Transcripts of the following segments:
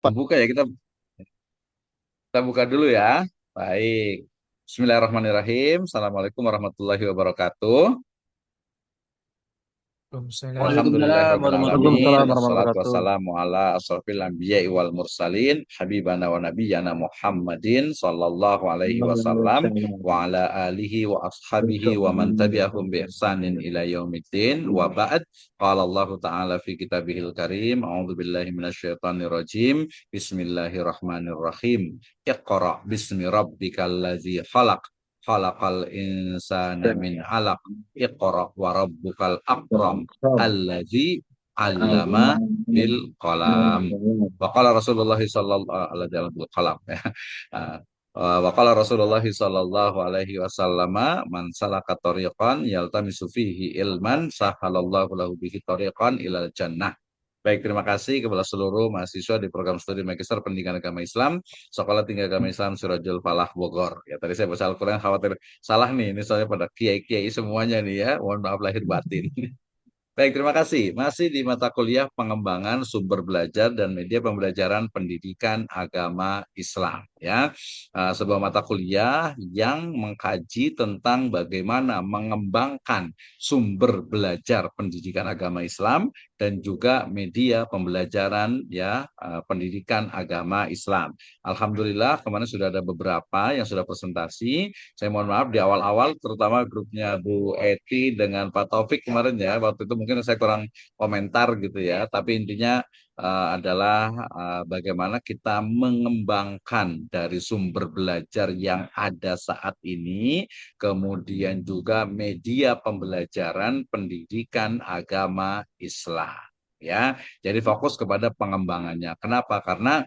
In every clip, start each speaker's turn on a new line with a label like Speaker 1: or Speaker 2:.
Speaker 1: Pak,
Speaker 2: Buka ya kita buka dulu ya. Baik. Bismillahirrahmanirrahim. Assalamualaikum warahmatullahi wabarakatuh.
Speaker 1: Waalaikumsalam.
Speaker 3: Waalaikumsalam warahmatullahi
Speaker 2: Alhamdulillahirrahmanirrahim.
Speaker 1: Waalaikumsalam
Speaker 2: Wassalatu
Speaker 1: warahmatullahi wabarakatuh.
Speaker 2: wassalamu ala asrafil anbiya'i wal mursalin. Habibana wa nabiyyana Muhammadin sallallahu alaihi wasallam. Wa ala alihi wa ashabihi wa man tabi'ahum bi ihsanin ila yaumiddin. Wa ba'd. Qala Allah Ta'ala fi kitabihil karim. A'udzu billahi minasyaitonir rajim. Bismillahirrahmanirrahim. Iqra bismi rabbikal ladzi khalaq. Khalaqal insana min 'alaq. Iqra wa rabbukal akram alladzi 'allama bil qalam. Wa qala Rasulullah sallallahu alaihi bil qalam ya. Wa qala Rasulullah sallallahu alaihi wasallam man salaka tariqan yaltamisu fihi ilman sahalallahu lahu bihi tariqan ilal jannah. Baik, terima kasih kepada seluruh mahasiswa di program studi Magister Pendidikan Agama Islam, Sekolah Tinggi Agama Islam Sirajul Falah Bogor. Ya, tadi saya baca Al-Quran khawatir salah nih, ini soalnya pada kiai-kiai semuanya nih ya, mohon maaf lahir batin. Baik, terima kasih. Masih di mata kuliah pengembangan sumber belajar dan media pembelajaran pendidikan agama Islam. Ya, sebuah mata kuliah yang mengkaji tentang bagaimana mengembangkan sumber belajar pendidikan agama Islam dan juga media pembelajaran ya pendidikan agama Islam. Alhamdulillah kemarin sudah ada beberapa yang sudah presentasi. Saya mohon maaf di awal-awal, terutama grupnya Bu Eti dengan Pak Taufik kemarin ya, waktu itu mungkin saya kurang komentar gitu ya, tapi intinya adalah bagaimana kita mengembangkan dari sumber belajar yang ada saat ini, kemudian juga media pembelajaran pendidikan agama Islam. Ya, jadi fokus kepada pengembangannya. Kenapa? Karena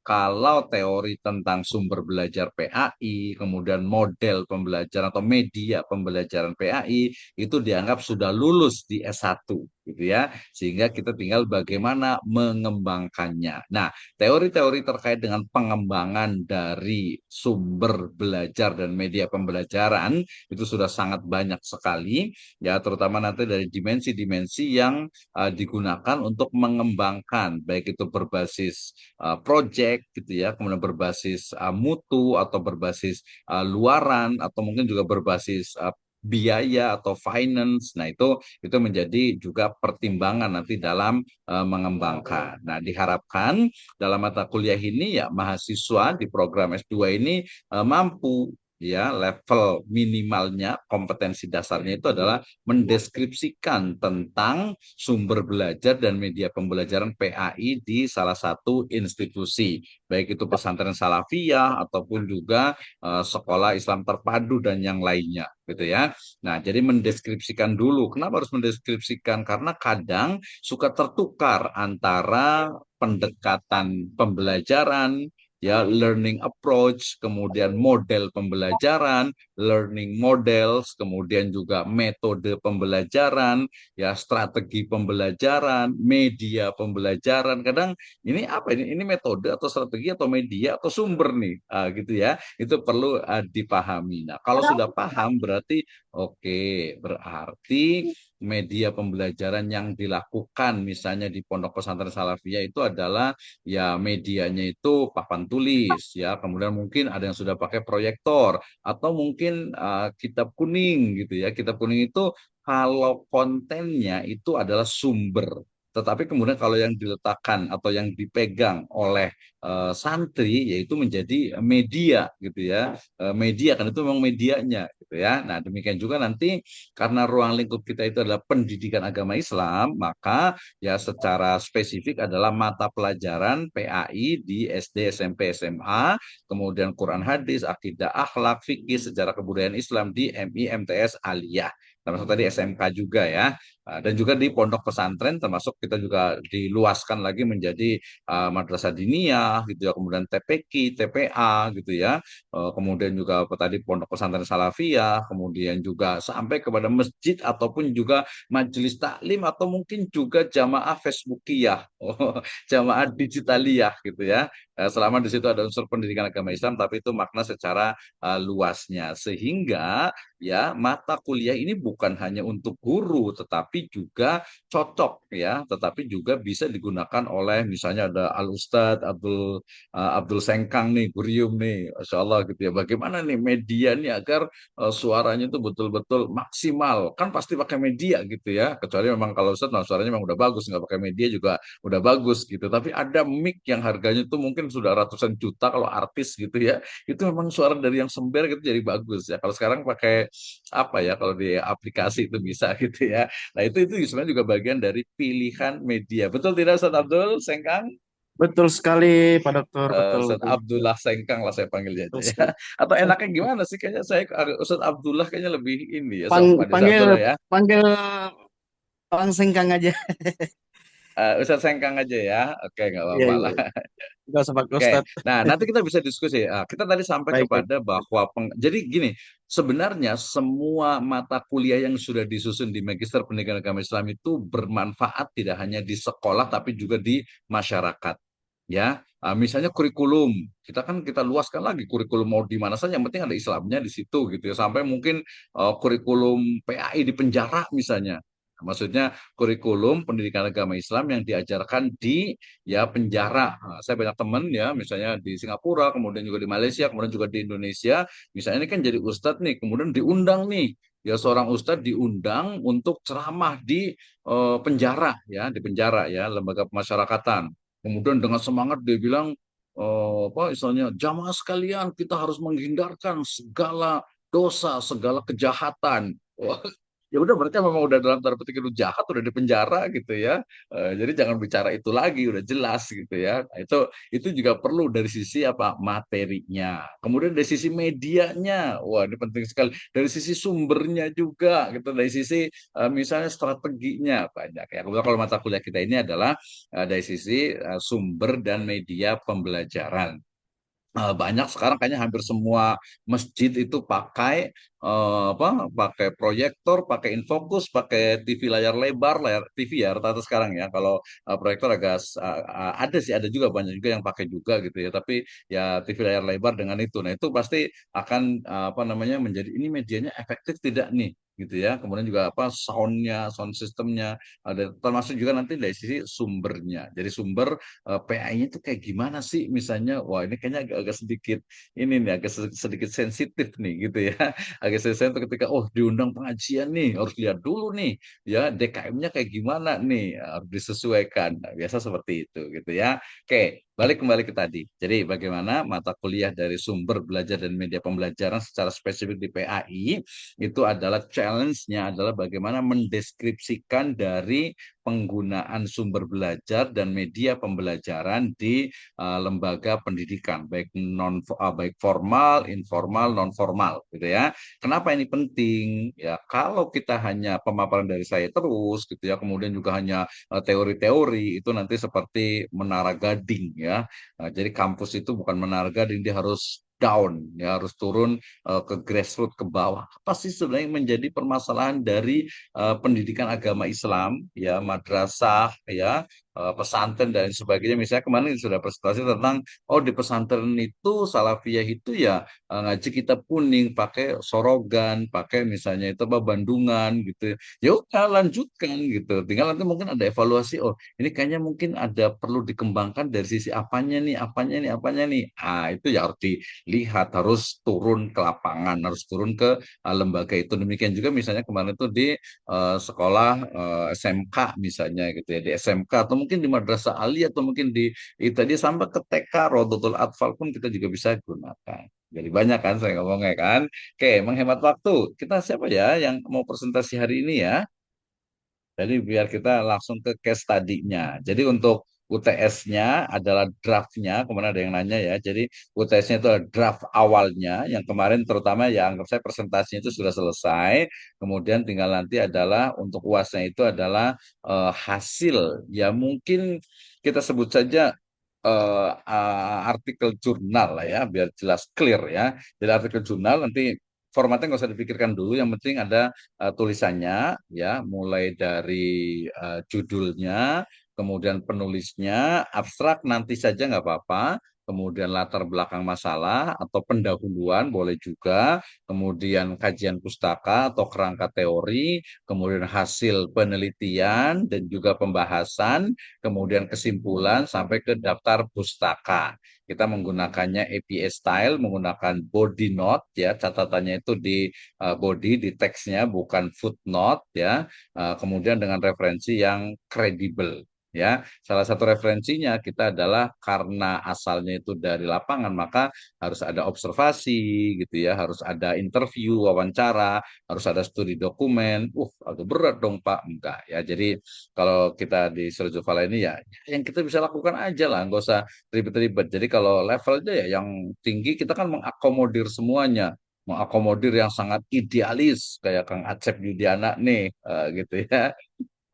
Speaker 2: kalau teori tentang sumber belajar PAI, kemudian model pembelajaran atau media pembelajaran PAI itu dianggap sudah lulus di S1 gitu ya. Sehingga kita tinggal bagaimana mengembangkannya. Nah, teori-teori terkait dengan pengembangan dari sumber belajar dan media pembelajaran itu sudah sangat banyak sekali ya, terutama nanti dari dimensi-dimensi yang digunakan untuk mengembangkan baik itu berbasis project gitu ya, kemudian berbasis mutu atau berbasis luaran atau mungkin juga berbasis biaya atau finance. Nah, itu menjadi juga pertimbangan nanti dalam mengembangkan. Nah, diharapkan dalam mata kuliah ini ya mahasiswa di program S2 ini mampu ya level minimalnya kompetensi dasarnya itu adalah mendeskripsikan tentang sumber belajar dan media pembelajaran PAI di salah satu institusi, baik itu pesantren salafiyah ataupun juga sekolah Islam terpadu dan yang lainnya, gitu ya. Nah, jadi mendeskripsikan dulu. Kenapa harus mendeskripsikan? Karena kadang suka tertukar antara pendekatan pembelajaran, ya learning approach, kemudian model pembelajaran, learning models, kemudian juga metode pembelajaran, ya strategi pembelajaran, media pembelajaran. Kadang ini apa ini? Ini metode atau strategi atau media atau sumber nih, gitu ya. Itu perlu dipahami. Nah, kalau sudah paham berarti oke, berarti media pembelajaran yang dilakukan misalnya di Pondok Pesantren Salafiyah itu adalah ya medianya itu papan tulis ya, kemudian mungkin ada yang sudah pakai proyektor atau mungkin kitab kuning gitu ya. Kitab kuning itu kalau kontennya itu adalah sumber, tetapi kemudian kalau yang diletakkan atau yang dipegang oleh santri yaitu menjadi media gitu ya. Media kan itu memang medianya gitu ya. Nah, demikian juga nanti karena ruang lingkup kita itu adalah pendidikan agama Islam, maka ya secara spesifik adalah mata pelajaran PAI di SD, SMP, SMA, kemudian Quran hadis, akidah akhlak, fikih, sejarah kebudayaan Islam di MI, MTS, Aliyah. Termasuk tadi SMK juga ya. Dan juga di pondok pesantren termasuk kita juga diluaskan lagi menjadi madrasah diniyah gitu ya, kemudian TPQ, TPA gitu ya. Kemudian juga apa tadi pondok pesantren salafiyah, kemudian juga sampai kepada masjid ataupun juga majelis taklim atau mungkin juga jamaah Facebookiyah, jamaah digitaliyah gitu ya. Selama di situ ada unsur pendidikan agama Islam, tapi itu makna secara luasnya. Sehingga ya mata kuliah ini bukan hanya untuk guru, tetapi juga cocok ya, tetapi juga bisa digunakan oleh misalnya ada Al Ustadz Abdul Sengkang nih, Gurium nih, Masya Allah gitu ya. Bagaimana nih media nih agar suaranya itu betul-betul maksimal. Kan pasti pakai media gitu ya. Kecuali memang kalau Ustadz, nah, suaranya memang udah bagus, nggak pakai media juga udah bagus gitu. Tapi ada mic yang harganya tuh mungkin sudah ratusan juta kalau artis gitu ya. Itu memang suara dari yang sember gitu jadi bagus ya. Kalau sekarang pakai apa ya? Kalau di aplikasi itu bisa gitu ya. Nah itu sebenarnya juga bagian dari pilihan media. Betul tidak Ustaz Abdul Sengkang?
Speaker 1: Betul sekali, Pak Dokter. Betul,
Speaker 2: Ustaz
Speaker 1: betul, betul.
Speaker 2: Abdullah Sengkang lah saya panggilnya aja
Speaker 1: Betul
Speaker 2: ya.
Speaker 1: sekali.
Speaker 2: Atau enaknya gimana sih? Kayaknya saya Ustaz Abdullah kayaknya lebih ini ya sopan Ustaz
Speaker 1: Panggil,
Speaker 2: Abdullah ya.
Speaker 1: panggil Bang Sengkang aja.
Speaker 2: Ustaz Sengkang aja ya. Oke, nggak
Speaker 1: Iya,
Speaker 2: apa-apa
Speaker 1: iya.
Speaker 2: lah.
Speaker 1: Gak usah pakai
Speaker 2: Oke,
Speaker 1: Ustadz.
Speaker 2: nah nanti kita bisa diskusi. Kita tadi sampai
Speaker 1: Baik, baik.
Speaker 2: kepada bahwa jadi gini, sebenarnya semua mata kuliah yang sudah disusun di Magister Pendidikan Agama Islam itu bermanfaat tidak hanya di sekolah tapi juga di masyarakat. Ya, misalnya kurikulum, kita luaskan lagi kurikulum mau di mana saja, yang penting ada Islamnya di situ gitu ya. Sampai mungkin kurikulum PAI di penjara misalnya. Maksudnya kurikulum pendidikan agama Islam yang diajarkan di ya penjara. Saya banyak teman ya, misalnya di Singapura, kemudian juga di Malaysia, kemudian juga di Indonesia. Misalnya ini kan jadi ustadz nih, kemudian diundang nih, ya seorang ustadz diundang untuk ceramah di penjara ya, di penjara ya, lembaga pemasyarakatan. Kemudian dengan semangat dia bilang, apa misalnya jamaah sekalian kita harus menghindarkan segala dosa, segala kejahatan. Wah, ya udah berarti memang udah dalam tanda petik itu jahat, udah di penjara gitu ya. Jadi jangan bicara itu lagi, udah jelas gitu ya. Nah, itu juga perlu dari sisi apa materinya. Kemudian dari sisi medianya, wah ini penting sekali. Dari sisi sumbernya juga gitu, dari sisi misalnya strateginya banyak ya. Kemudian kalau mata kuliah kita ini adalah dari sisi sumber dan media pembelajaran. Banyak sekarang kayaknya hampir semua masjid itu pakai pakai proyektor, pakai infocus, pakai TV layar lebar, layar TV ya rata-rata sekarang ya. Kalau proyektor agak ada sih, ada juga banyak juga yang pakai juga gitu ya. Tapi ya TV layar lebar dengan itu, nah itu pasti akan apa namanya menjadi ini medianya efektif tidak nih gitu ya. Kemudian juga apa soundnya, sound systemnya, ada termasuk juga nanti dari sisi sumbernya. Jadi sumber PI-nya itu kayak gimana sih misalnya, wah ini kayaknya agak sedikit ini nih agak sedikit sensitif nih gitu ya. Agak sensitif ketika oh diundang pengajian nih harus lihat dulu nih ya DKM-nya kayak gimana nih, harus disesuaikan. Nah, biasa seperti itu gitu ya. Oke, balik kembali ke tadi. Jadi bagaimana mata kuliah dari sumber belajar dan media pembelajaran secara spesifik di PAI itu adalah challenge-nya adalah bagaimana mendeskripsikan dari penggunaan sumber belajar dan media pembelajaran di lembaga pendidikan baik formal, informal, non formal gitu ya. Kenapa ini penting? Ya kalau kita hanya pemaparan dari saya terus gitu ya, kemudian juga hanya teori-teori itu nanti seperti menara gading ya. Jadi kampus itu bukan menara gading, dia harus down ya, harus turun ke grassroots ke bawah. Apa sih sebenarnya yang menjadi permasalahan dari pendidikan agama Islam, ya madrasah, ya pesantren dan sebagainya. Misalnya kemarin sudah presentasi tentang oh di pesantren itu salafiyah itu ya ngaji kitab kuning, pakai sorogan, pakai misalnya itu apa bandungan gitu. Ya udah lanjutkan gitu. Tinggal nanti mungkin ada evaluasi. Oh ini kayaknya mungkin ada perlu dikembangkan dari sisi apanya nih, apanya nih, apanya nih. Itu ya harus dilihat, harus turun ke lapangan, harus turun ke lembaga itu. Demikian juga misalnya kemarin itu di sekolah SMK misalnya gitu ya, di SMK atau mungkin di Madrasah Ali atau mungkin di itu tadi sampai ke TK Rodotul Atfal pun kita juga bisa gunakan. Jadi banyak kan saya ngomongnya kan. Oke, menghemat waktu. Kita siapa ya yang mau presentasi hari ini ya? Jadi biar kita langsung ke case study-nya. Jadi untuk UTS-nya adalah draft-nya, kemarin ada yang nanya ya. Jadi UTS-nya itu adalah draft awalnya, yang kemarin terutama ya anggap saya presentasinya itu sudah selesai. Kemudian tinggal nanti adalah untuk UAS-nya itu adalah hasil. Ya mungkin kita sebut saja artikel jurnal lah ya, biar jelas clear ya. Jadi artikel jurnal nanti formatnya nggak usah dipikirkan dulu, yang penting ada tulisannya ya, mulai dari judulnya, kemudian penulisnya, abstrak nanti saja nggak apa-apa. kemudian latar belakang masalah atau pendahuluan boleh juga, kemudian kajian pustaka atau kerangka teori, kemudian hasil penelitian dan juga pembahasan, kemudian kesimpulan sampai ke daftar pustaka. Kita menggunakannya APA style, menggunakan body note ya, catatannya itu di body, di teksnya bukan footnote ya. Kemudian dengan referensi yang kredibel ya. Salah satu referensinya kita adalah karena asalnya itu dari lapangan, maka harus ada observasi gitu ya, harus ada interview, wawancara, harus ada studi dokumen. Agak berat dong Pak. Enggak ya. Jadi kalau kita di Surjo Fala ini ya yang kita bisa lakukan aja lah, nggak usah ribet-ribet. Jadi kalau levelnya ya yang tinggi kita kan mengakomodir semuanya, mengakomodir yang sangat idealis kayak Kang Acep Yudiana nih gitu ya,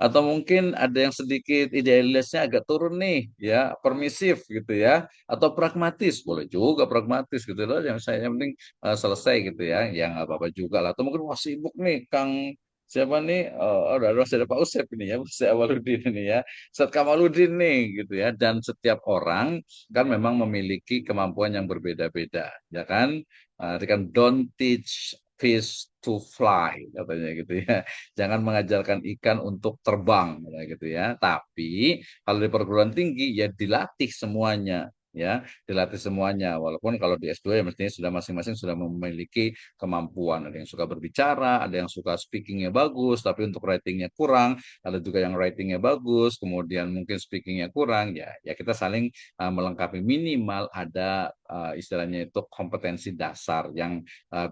Speaker 2: atau mungkin ada yang sedikit idealisnya agak turun nih ya, permisif gitu ya, atau pragmatis boleh juga, pragmatis gitu loh, yang penting selesai gitu ya, yang nggak apa-apa juga lah. Atau mungkin wah sibuk nih Kang siapa nih, ada masih ada Pak Usep ini ya, Ustaz Awaludin ini ya, Ustaz Kamaludin nih gitu ya. Dan setiap orang kan memang memiliki kemampuan yang berbeda-beda ya kan. Itu kan don't teach fish to fly katanya gitu ya. Jangan mengajarkan ikan untuk terbang gitu ya. Tapi kalau di perguruan tinggi ya dilatih semuanya ya, dilatih semuanya. Walaupun kalau di S2 ya mestinya sudah masing-masing sudah memiliki kemampuan. Ada yang suka berbicara, ada yang suka speakingnya bagus, tapi untuk writingnya kurang. Ada juga yang writingnya bagus, kemudian mungkin speakingnya kurang. Ya kita saling melengkapi, minimal ada istilahnya itu kompetensi dasar yang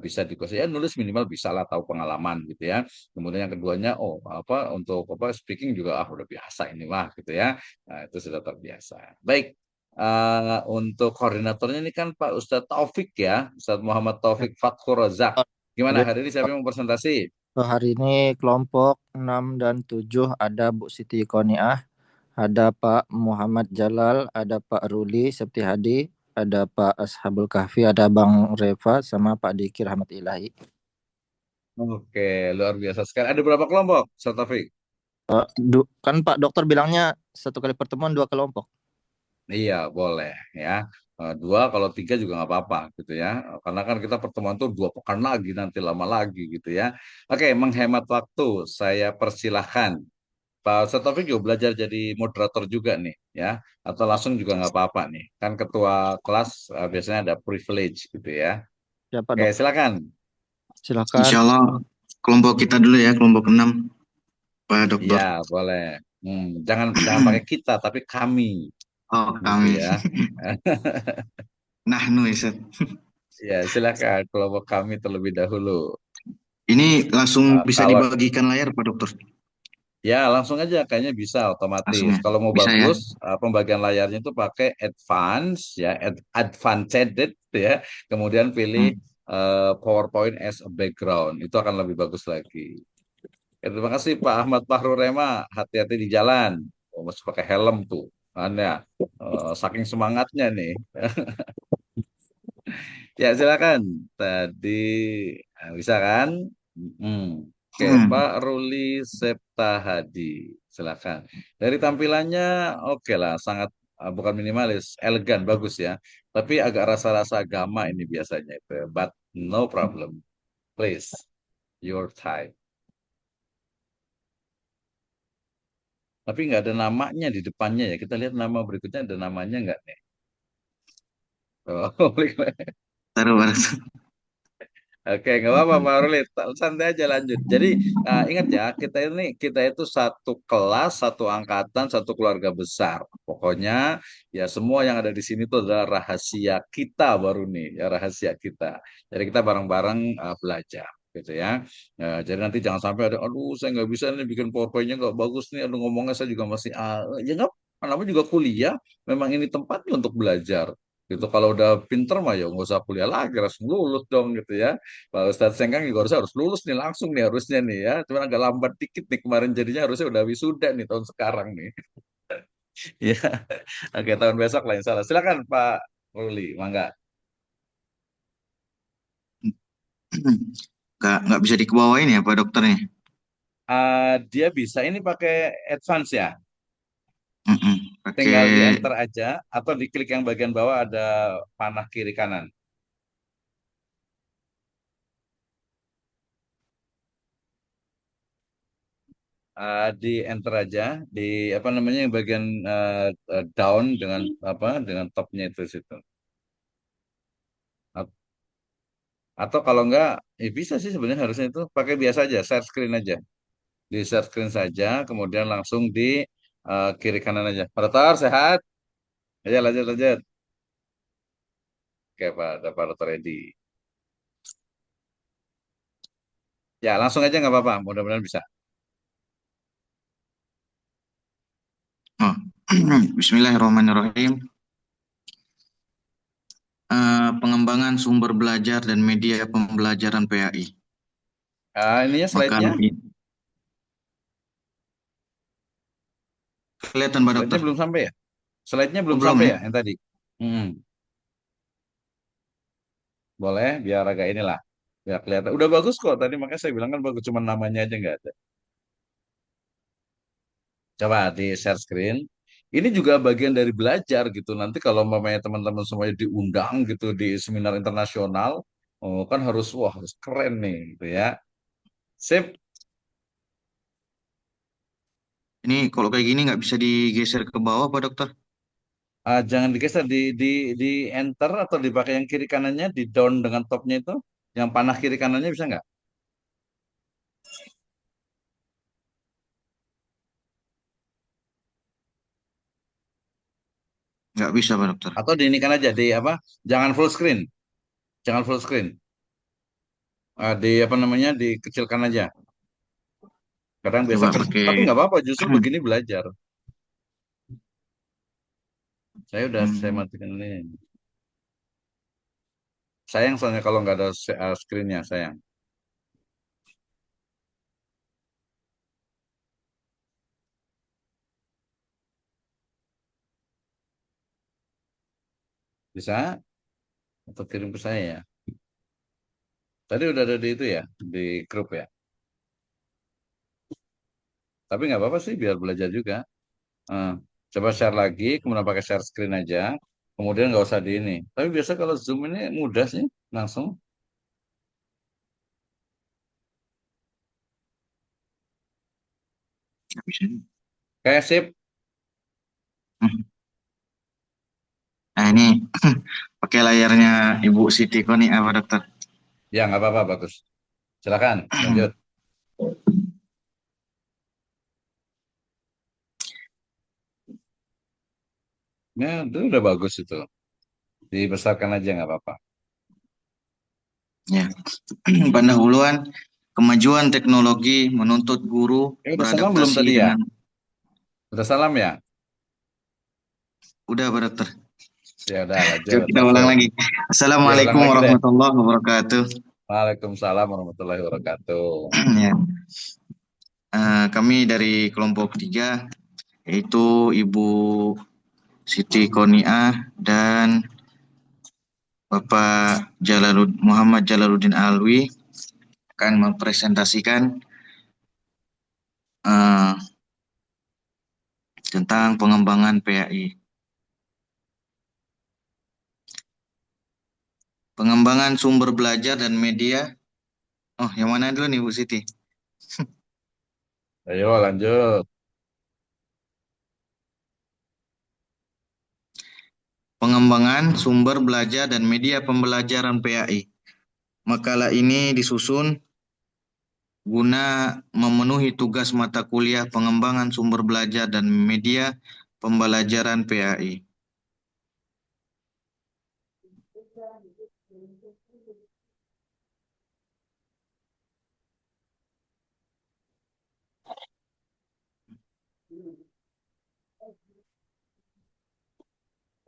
Speaker 2: bisa dikuasai. Ya nulis minimal bisa lah, tahu pengalaman gitu ya. Kemudian yang keduanya, apa untuk apa speaking juga udah biasa ini mah gitu ya. Nah, itu sudah terbiasa. Baik, untuk koordinatornya ini kan Pak Ustadz Taufik ya, Ustadz Muhammad Taufik Fathur Razak. Gimana
Speaker 3: Jadi
Speaker 2: hari ini siapa yang mau presentasi?
Speaker 3: hari ini kelompok 6 dan 7 ada Bu Siti Qoniah, ada Pak Muhammad Jalal, ada Pak Ruli Septi Hadi, ada Pak Ashabul Kahfi, ada Bang Reva sama Pak Diki Rahmat Ilahi.
Speaker 2: Oke, luar biasa sekali. Ada berapa kelompok, Ustadz Taufik?
Speaker 3: Kan Pak Dokter bilangnya satu kali pertemuan 2 kelompok.
Speaker 2: Iya, boleh ya. Dua, kalau tiga juga nggak apa-apa gitu ya. Karena kan kita pertemuan tuh 2 pekan lagi, nanti lama lagi gitu ya. Oke, menghemat waktu, saya persilahkan. Pak Ustadz Taufik juga belajar jadi moderator juga nih ya. Atau langsung juga nggak apa-apa nih. Kan ketua kelas biasanya ada privilege gitu ya.
Speaker 3: Ya Pak
Speaker 2: Oke,
Speaker 3: Dok,
Speaker 2: silakan.
Speaker 3: silakan.
Speaker 1: Insya Allah kelompok kita dulu ya, kelompok 6, Pak
Speaker 2: Iya,
Speaker 1: Dokter.
Speaker 2: boleh. Jangan jangan pakai kita, tapi kami
Speaker 1: Oh,
Speaker 2: gitu
Speaker 1: kami.
Speaker 2: ya.
Speaker 1: Nah, nu Ustaz.
Speaker 2: Ya, silakan kelompok kami terlebih dahulu.
Speaker 1: Ini langsung bisa
Speaker 2: Kalau
Speaker 1: dibagikan layar, Pak Dokter.
Speaker 2: ya langsung aja kayaknya bisa
Speaker 1: Langsung
Speaker 2: otomatis.
Speaker 1: ya.
Speaker 2: Kalau mau
Speaker 1: Bisa ya.
Speaker 2: bagus, pembagian layarnya itu pakai advance ya, advanced ya. Kemudian pilih
Speaker 1: Hmm.
Speaker 2: PowerPoint as a background. Itu akan lebih bagus lagi. Ya, terima kasih Pak Ahmad Fahrurema. Hati-hati di jalan. Masih pakai helm tuh. Anda saking semangatnya nih. Ya silakan. Tadi bisa kan? Hmm. Oke,
Speaker 1: Hmm.
Speaker 2: Pak Ruli Septa Hadi, silakan. Dari tampilannya oke lah, sangat bukan minimalis, elegan, bagus ya. Tapi agak rasa-rasa agama ini biasanya itu. But no problem, please, your time. Tapi nggak ada namanya di depannya ya. Kita lihat nama berikutnya ada namanya nggak nih? Oh,
Speaker 1: Taruh, Pak Dokter.
Speaker 2: Oke, nggak apa-apa Pak Ruli, santai aja lanjut. Jadi ingat ya, kita itu satu kelas, satu angkatan, satu keluarga besar. Pokoknya ya semua yang ada di sini itu adalah rahasia kita baru nih, ya rahasia kita. Jadi kita bareng-bareng belajar, gitu ya. Jadi nanti jangan sampai ada, aduh saya nggak bisa nih bikin PowerPoint-nya nggak bagus nih, aduh ngomongnya saya juga masih, ya nggak, namanya juga kuliah, memang ini tempatnya untuk belajar. Gitu kalau udah pinter mah ya nggak usah kuliah lagi, langsung lulus dong gitu ya. Pak Ustadz Sengkang juga harus lulus nih langsung nih harusnya nih ya. Cuman agak lambat dikit nih kemarin, jadinya harusnya udah wisuda nih tahun sekarang nih. Ya, oke tahun besok lah insya Allah. Silakan Pak Ruli, mangga.
Speaker 1: Nggak bisa dikebawain ya, Pak Dokternya.
Speaker 2: Dia bisa ini pakai advance ya.
Speaker 1: Mm-mm.
Speaker 2: Tinggal di
Speaker 1: pakai
Speaker 2: enter aja atau diklik yang bagian bawah ada panah kiri kanan. Di enter aja di apa namanya yang bagian down dengan apa dengan topnya itu situ. A- Atau kalau enggak, bisa sih sebenarnya harusnya itu pakai biasa aja, share screen aja. Di share screen saja, kemudian langsung di kiri kanan aja. Pak Dokter, sehat? Ayo lanjut lanjut. Oke Pak, ada Pak Dokter Edi. Ya langsung aja nggak apa-apa, mudah-mudahan bisa.
Speaker 1: oh. Bismillahirrahmanirrahim. Pengembangan sumber belajar dan media pembelajaran PAI.
Speaker 2: Ininya slide-nya,
Speaker 1: Makalah ini kelihatan Pak
Speaker 2: slide-nya
Speaker 1: Dokter.
Speaker 2: belum sampai ya? Slide-nya
Speaker 1: Oh,
Speaker 2: belum
Speaker 1: belum
Speaker 2: sampai
Speaker 1: ya?
Speaker 2: ya yang tadi? Hmm, boleh, biar agak inilah, biar kelihatan. Udah bagus kok tadi, makanya saya bilang kan bagus, cuma namanya aja nggak ada. Coba di share screen. Ini juga bagian dari belajar gitu. Nanti kalau mamanya teman-teman semuanya diundang gitu di seminar internasional, oh kan harus wah harus keren nih gitu ya. Sip.
Speaker 1: Ini kalau kayak gini nggak bisa digeser ke bawah Pak Dokter?
Speaker 2: Jangan digeser di enter atau dipakai yang kiri kanannya di down dengan topnya itu, yang panah kiri kanannya bisa nggak?
Speaker 1: Nggak bisa Pak Dokter.
Speaker 2: Atau diinikan aja di apa? Jangan full screen, jangan full screen. Di apa namanya dikecilkan aja. Kadang biasa
Speaker 1: Coba
Speaker 2: kan,
Speaker 1: pakai.
Speaker 2: tapi nggak apa-apa. Justru begini belajar. Saya
Speaker 1: Hmm,
Speaker 2: matikan ini. Sayang soalnya kalau nggak ada screennya sayang. Bisa atau kirim ke saya ya. Tadi udah ada di itu ya, di grup ya. Tapi nggak apa-apa sih biar belajar juga. Eh, Coba share lagi, kemudian pakai share screen aja. Kemudian nggak usah di ini. Tapi biasa kalau Zoom ini mudah sih, langsung.
Speaker 1: nggak bisa.
Speaker 2: Kayak sip.
Speaker 1: Hmm. Nah ini pakai layarnya Ibu Siti Koni Pak Dokter.
Speaker 2: Ya nggak apa-apa, bagus. Silakan, lanjut. Ya, itu udah bagus itu. Dibesarkan aja nggak apa-apa.
Speaker 1: Ya. Pendahuluan kemajuan teknologi menuntut guru
Speaker 2: Udah salam belum
Speaker 1: beradaptasi
Speaker 2: tadi ya?
Speaker 1: dengan.
Speaker 2: Udah salam ya?
Speaker 1: Udah Pak Dokter.
Speaker 2: Ya udah
Speaker 1: Coba
Speaker 2: lanjut,
Speaker 1: kita ulang
Speaker 2: masuk.
Speaker 1: lagi.
Speaker 2: Ya ulang
Speaker 1: Assalamualaikum
Speaker 2: lagi deh.
Speaker 1: warahmatullahi wabarakatuh.
Speaker 2: Waalaikumsalam warahmatullahi wabarakatuh.
Speaker 1: Ya. Kami dari kelompok 3 yaitu Ibu Siti Koniah dan Bapak Muhammad Jalaluddin Alwi akan mempresentasikan eh, tentang pengembangan PAI. Pengembangan sumber belajar dan media. Oh, yang mana dulu nih Bu Siti?
Speaker 2: Ayo lanjut.
Speaker 1: Pengembangan sumber belajar dan media pembelajaran PAI. Makalah ini disusun guna memenuhi tugas mata kuliah pengembangan sumber belajar dan media pembelajaran PAI.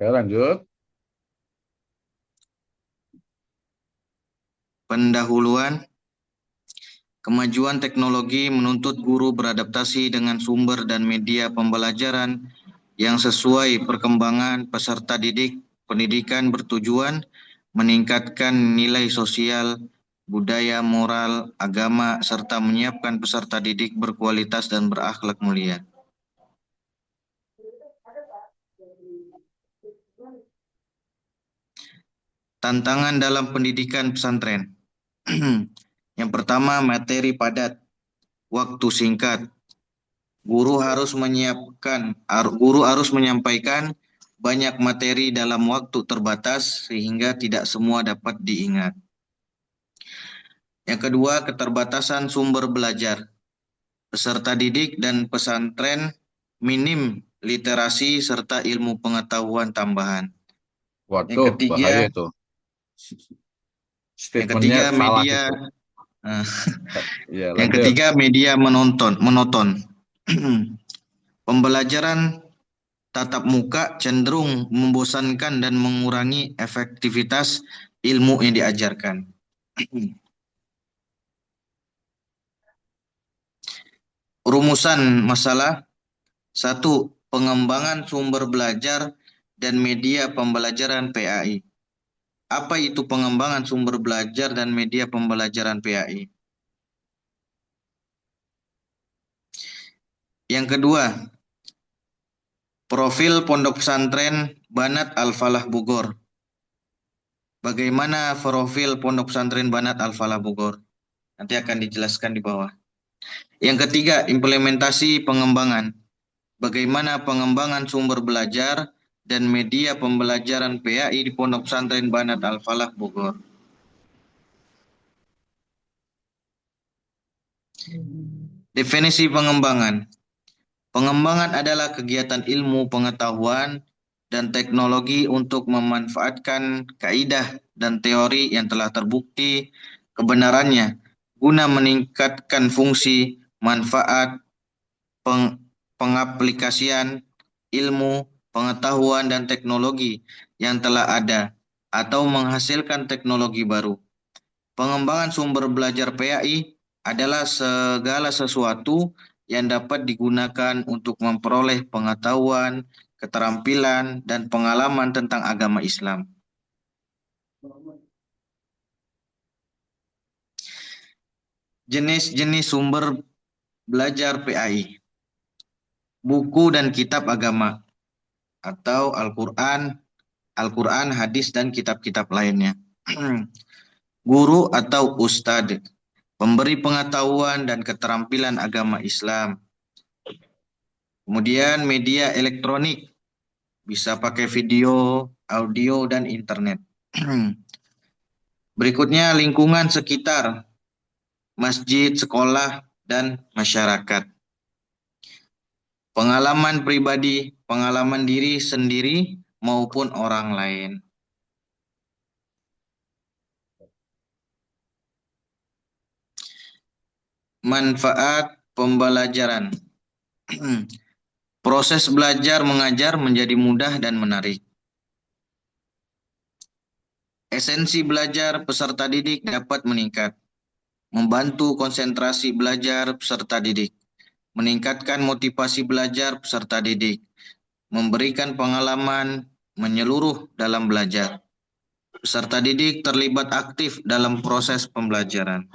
Speaker 2: Ayo lanjut.
Speaker 1: Pendahuluan, kemajuan teknologi menuntut guru beradaptasi dengan sumber dan media pembelajaran yang sesuai perkembangan peserta didik. Pendidikan bertujuan meningkatkan nilai sosial, budaya, moral, agama, serta menyiapkan peserta didik berkualitas dan berakhlak mulia. tantangan dalam pendidikan pesantren. Yang pertama, materi padat, waktu singkat. Guru harus menyampaikan banyak materi dalam waktu terbatas sehingga tidak semua dapat diingat. Yang kedua, keterbatasan sumber belajar. Peserta didik dan pesantren minim literasi serta ilmu pengetahuan tambahan. Yang
Speaker 2: Waduh,
Speaker 1: ketiga,
Speaker 2: bahaya itu. Statementnya salah
Speaker 1: media.
Speaker 2: itu. Ya,
Speaker 1: Yang
Speaker 2: lanjut.
Speaker 1: ketiga, media monoton. Pembelajaran tatap muka cenderung membosankan dan mengurangi efektivitas ilmu yang diajarkan. Rumusan masalah: 1. Pengembangan sumber belajar dan media pembelajaran PAI. Apa itu pengembangan sumber belajar dan media pembelajaran PAI? Yang kedua, profil Pondok Pesantren Banat Al-Falah Bogor. Bagaimana profil Pondok Pesantren Banat Al-Falah Bogor? Nanti akan dijelaskan di bawah. Yang ketiga, implementasi pengembangan. Bagaimana pengembangan sumber belajar dan media pembelajaran PAI di Pondok Pesantren Banat Al-Falah Bogor. Definisi pengembangan. Pengembangan adalah kegiatan ilmu pengetahuan dan teknologi untuk memanfaatkan kaidah dan teori yang telah terbukti kebenarannya guna meningkatkan fungsi, manfaat, pengaplikasian ilmu, pengetahuan dan teknologi yang telah ada atau menghasilkan teknologi baru. Pengembangan sumber belajar PAI adalah segala sesuatu yang dapat digunakan untuk memperoleh pengetahuan, keterampilan, dan pengalaman tentang agama Islam. Jenis-jenis sumber belajar PAI. Buku dan kitab agama atau Al-Quran, hadis, dan kitab-kitab lainnya. Guru atau ustadz, pemberi pengetahuan dan keterampilan agama Islam. Kemudian media elektronik, bisa pakai video, audio, dan internet. Berikutnya lingkungan sekitar, masjid, sekolah, dan masyarakat. Pengalaman pribadi, pengalaman diri sendiri maupun orang lain. Manfaat pembelajaran. Proses belajar mengajar menjadi mudah dan menarik. Esensi belajar peserta didik dapat meningkat. Membantu konsentrasi belajar peserta didik. Meningkatkan motivasi belajar peserta didik. Memberikan pengalaman menyeluruh dalam belajar. Peserta didik terlibat aktif dalam proses pembelajaran.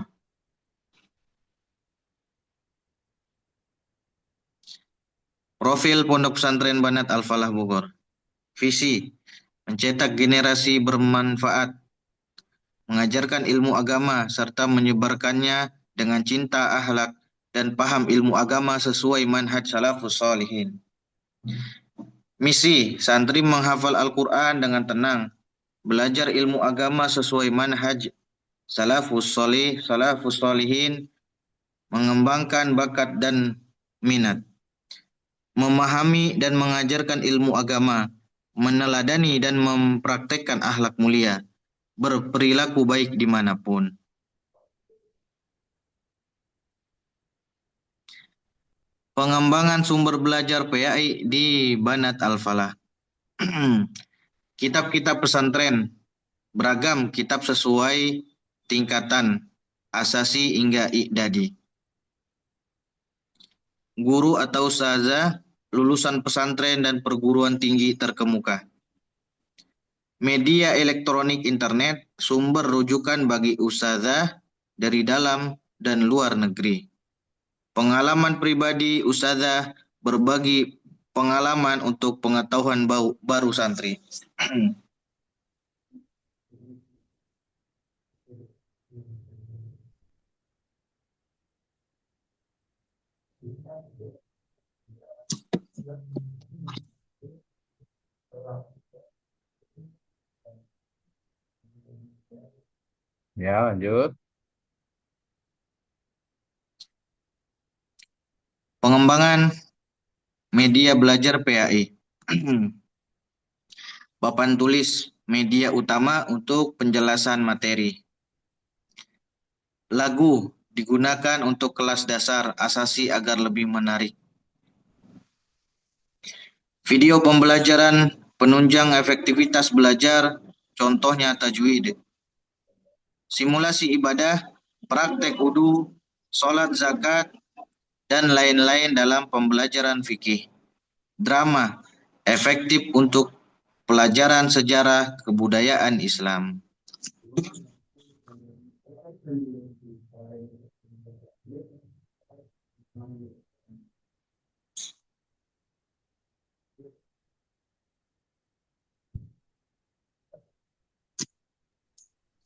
Speaker 1: Profil Pondok Pesantren Banat Al-Falah Bogor. Visi: mencetak generasi bermanfaat, mengajarkan ilmu agama serta menyebarkannya dengan cinta akhlak dan paham ilmu agama sesuai manhaj salafus sholihin. Misi: santri menghafal Al-Quran dengan tenang, belajar ilmu agama sesuai manhaj salafus sholihin, mengembangkan bakat dan minat, memahami dan mengajarkan ilmu agama, meneladani dan mempraktekkan akhlak mulia, berperilaku baik dimanapun. Pengembangan sumber belajar PAI di Banat Al-Falah. Kitab-kitab pesantren, beragam kitab sesuai tingkatan, asasi hingga i'dadi. Guru atau ustazah, lulusan pesantren dan perguruan tinggi terkemuka. Media elektronik internet, sumber rujukan bagi ustazah dari dalam dan luar negeri. Pengalaman pribadi ustazah, berbagi pengalaman untuk pengetahuan baru santri.
Speaker 2: Ya, lanjut.
Speaker 1: Pengembangan media belajar PAI. Papan tulis media utama untuk penjelasan materi. Lagu digunakan untuk kelas dasar asasi agar lebih menarik. Video pembelajaran penunjang efektivitas belajar, contohnya tajwid. Simulasi ibadah, praktek wudu, sholat zakat, dan lain-lain dalam pembelajaran fikih. Drama, efektif untuk pelajaran sejarah kebudayaan Islam.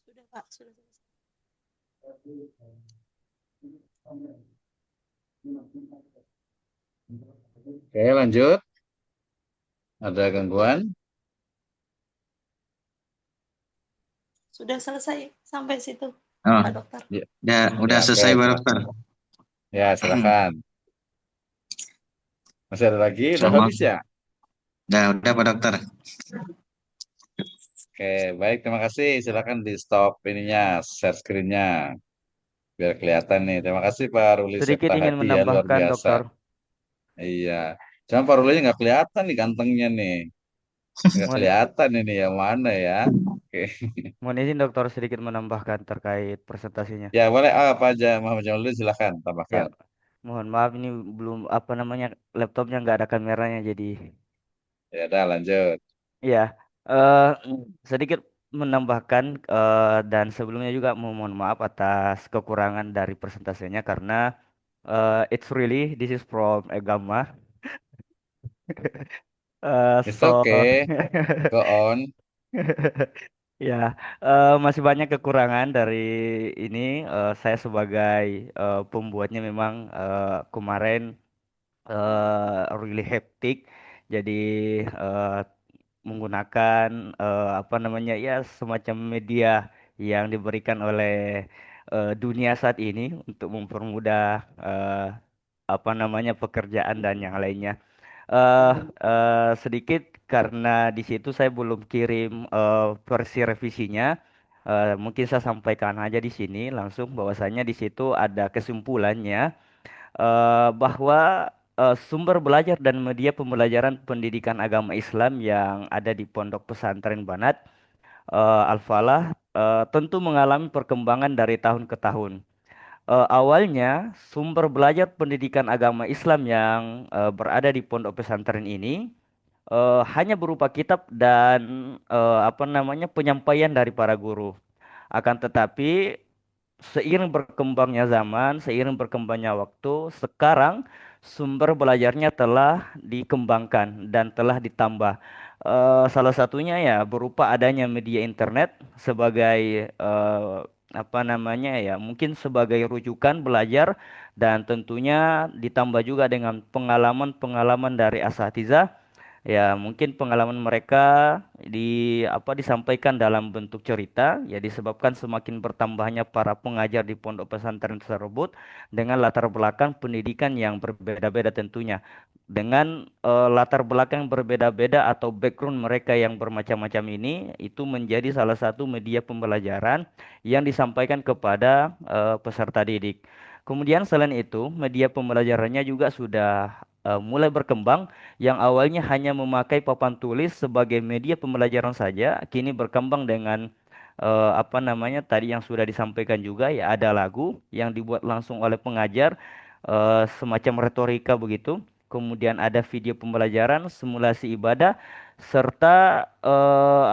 Speaker 4: Sudah, Pak. Sudah selesai.
Speaker 2: Oke, lanjut. Ada gangguan?
Speaker 4: Sudah selesai sampai situ,
Speaker 1: Oh,
Speaker 4: Pak Dokter.
Speaker 2: Ya,
Speaker 1: udah
Speaker 2: ya, oke,
Speaker 1: selesai, Pak
Speaker 2: silakan.
Speaker 1: Dokter.
Speaker 2: Ya, silakan. Masih ada lagi? Udah
Speaker 1: Sama.
Speaker 2: habis ya?
Speaker 1: Udah Pak Dokter.
Speaker 2: Oke, baik. Terima kasih. Silakan di stop ininya, share screen-nya. Biar kelihatan nih. Terima kasih Pak Ruli
Speaker 5: Sedikit
Speaker 2: Septa
Speaker 5: ingin
Speaker 2: Hadi ya, luar
Speaker 5: menambahkan,
Speaker 2: biasa.
Speaker 5: Dokter.
Speaker 2: Iya. Cuma Pak Ruli nggak kelihatan nih gantengnya nih. Nggak
Speaker 5: Mohon,
Speaker 2: kelihatan ini yang mana ya. Oke.
Speaker 5: mohon izin, Dokter, sedikit menambahkan terkait presentasinya.
Speaker 2: Ya, boleh. Apa aja Muhammad Jamaludin silakan
Speaker 5: Ya,
Speaker 2: tambahkan.
Speaker 5: mohon maaf ini belum apa namanya laptopnya nggak ada kameranya jadi
Speaker 2: Ya, udah lanjut.
Speaker 5: ya eh sedikit menambahkan dan sebelumnya juga mohon maaf atas kekurangan dari presentasinya karena it's really this is from agama.
Speaker 2: It's
Speaker 5: So
Speaker 2: okay. Go on.
Speaker 5: ya, masih banyak kekurangan dari ini. Saya sebagai pembuatnya memang kemarin really hectic. Jadi eh, menggunakan apa namanya ya semacam media yang diberikan oleh dunia saat ini untuk mempermudah apa namanya pekerjaan dan yang lainnya. eh Sedikit karena di situ saya belum kirim versi revisinya. Mungkin saya sampaikan aja di sini langsung bahwasanya di situ ada kesimpulannya bahwa sumber belajar dan media pembelajaran pendidikan agama Islam yang ada di Pondok Pesantren Banat Al-Falah tentu mengalami perkembangan dari tahun ke tahun. Awalnya sumber belajar pendidikan agama Islam yang berada di pondok pesantren ini hanya berupa kitab dan apa namanya penyampaian dari para guru. Akan tetapi seiring berkembangnya zaman, seiring berkembangnya waktu, sekarang sumber belajarnya telah dikembangkan dan telah ditambah. Salah satunya ya berupa adanya media internet sebagai apa namanya ya, mungkin sebagai rujukan belajar dan tentunya ditambah juga dengan pengalaman-pengalaman dari asatizah. Ya, mungkin pengalaman mereka disampaikan dalam bentuk cerita ya disebabkan semakin bertambahnya para pengajar di pondok pesantren tersebut dengan latar belakang pendidikan yang berbeda-beda tentunya. Dengan latar belakang berbeda-beda atau background mereka yang bermacam-macam ini itu menjadi salah satu media pembelajaran yang disampaikan kepada peserta didik. Kemudian selain itu, media pembelajarannya juga sudah mulai berkembang yang awalnya hanya memakai papan tulis sebagai media pembelajaran saja, kini berkembang dengan apa namanya tadi yang sudah disampaikan juga ya ada lagu yang dibuat langsung oleh pengajar semacam retorika begitu. Kemudian ada video pembelajaran, simulasi ibadah, serta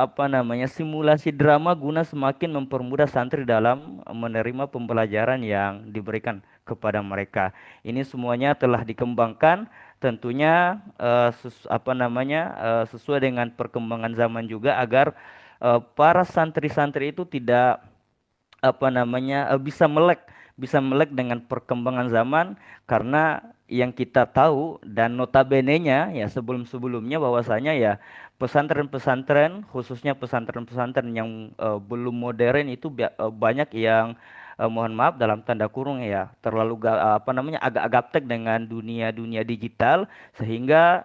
Speaker 5: apa namanya simulasi drama guna semakin mempermudah santri dalam menerima pembelajaran yang diberikan kepada mereka. Ini semuanya telah dikembangkan tentunya apa namanya sesuai dengan perkembangan zaman juga agar para santri-santri itu tidak apa namanya bisa melek dengan perkembangan zaman karena yang kita tahu dan notabene-nya ya sebelum-sebelumnya bahwasanya ya pesantren-pesantren khususnya pesantren-pesantren yang belum modern itu banyak yang mohon maaf dalam tanda kurung ya terlalu apa namanya agak gaptek dengan dunia-dunia digital sehingga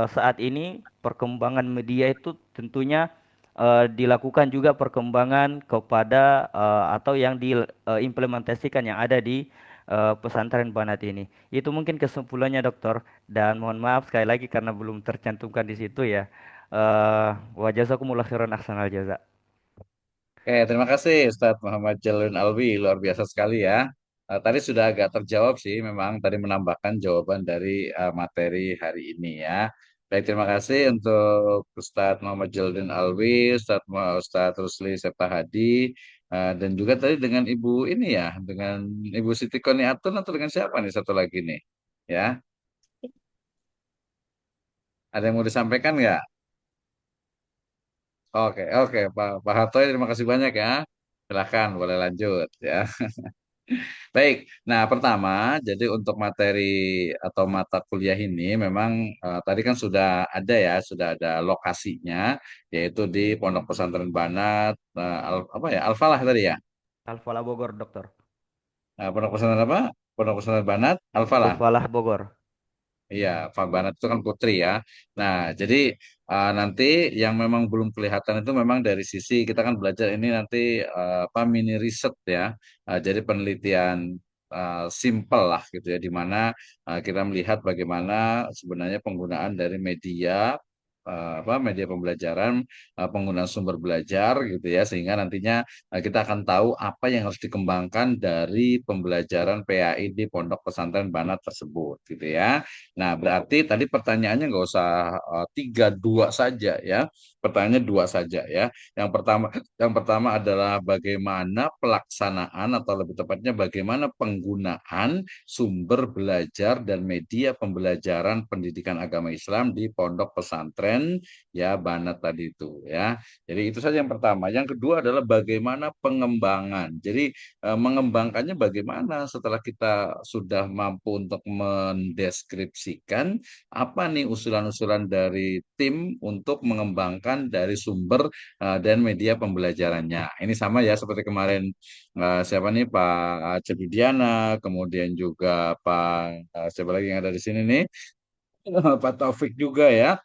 Speaker 5: saat ini perkembangan media itu tentunya dilakukan juga perkembangan kepada atau yang diimplementasikan yang ada di pesantren Banat ini. Itu mungkin kesimpulannya dokter. Dan mohon maaf sekali lagi karena belum tercantumkan di situ ya. Wa jazakumullah khairan ahsanal jaza.
Speaker 2: Oke, terima kasih Ustadz Muhammad Jalun Alwi, luar biasa sekali ya. Tadi sudah agak terjawab sih, memang tadi menambahkan jawaban dari materi hari ini ya. Baik, terima kasih untuk Ustadz Muhammad Jalun Alwi, Ustadz Rusli Septa Hadi, dan juga tadi dengan Ibu ini ya, dengan Ibu Siti Koniatun atau dengan siapa nih satu lagi nih? Ya, ada yang mau disampaikan nggak? Oke, oke, Pak Hartoy, terima kasih banyak ya. Silahkan, boleh lanjut ya. Baik, nah pertama, jadi untuk materi atau mata kuliah ini memang tadi kan sudah ada lokasinya, yaitu di Pondok Pesantren Banat, apa ya, Al-Falah tadi ya.
Speaker 5: Al-Falah Bogor dokter.
Speaker 2: Pondok Pesantren apa? Pondok Pesantren Banat, Al-Falah.
Speaker 5: Al-Falah Bogor.
Speaker 2: Iya, Banat itu kan putri ya. Nah, jadi nanti yang memang belum kelihatan itu memang dari sisi kita kan belajar ini nanti apa mini riset ya. Jadi penelitian simple lah gitu ya, di mana kita melihat bagaimana sebenarnya penggunaan dari media apa media pembelajaran, penggunaan sumber belajar gitu ya, sehingga nantinya kita akan tahu apa yang harus dikembangkan dari pembelajaran PAI di Pondok Pesantren Banat tersebut gitu ya. Nah, berarti tadi pertanyaannya nggak usah tiga, dua saja ya. Pertanyaannya dua saja ya. Yang pertama adalah bagaimana pelaksanaan atau lebih tepatnya bagaimana penggunaan sumber belajar dan media pembelajaran pendidikan agama Islam di pondok pesantren ya Banat tadi itu ya. Jadi itu saja yang pertama. Yang kedua adalah bagaimana pengembangan. Jadi mengembangkannya bagaimana setelah kita sudah mampu untuk mendeskripsikan apa nih usulan-usulan dari tim untuk mengembangkan dari sumber dan media pembelajarannya. Ini sama ya seperti kemarin siapa nih Pak Cebidiana, kemudian juga Pak siapa lagi yang ada di sini nih Pak Taufik juga ya.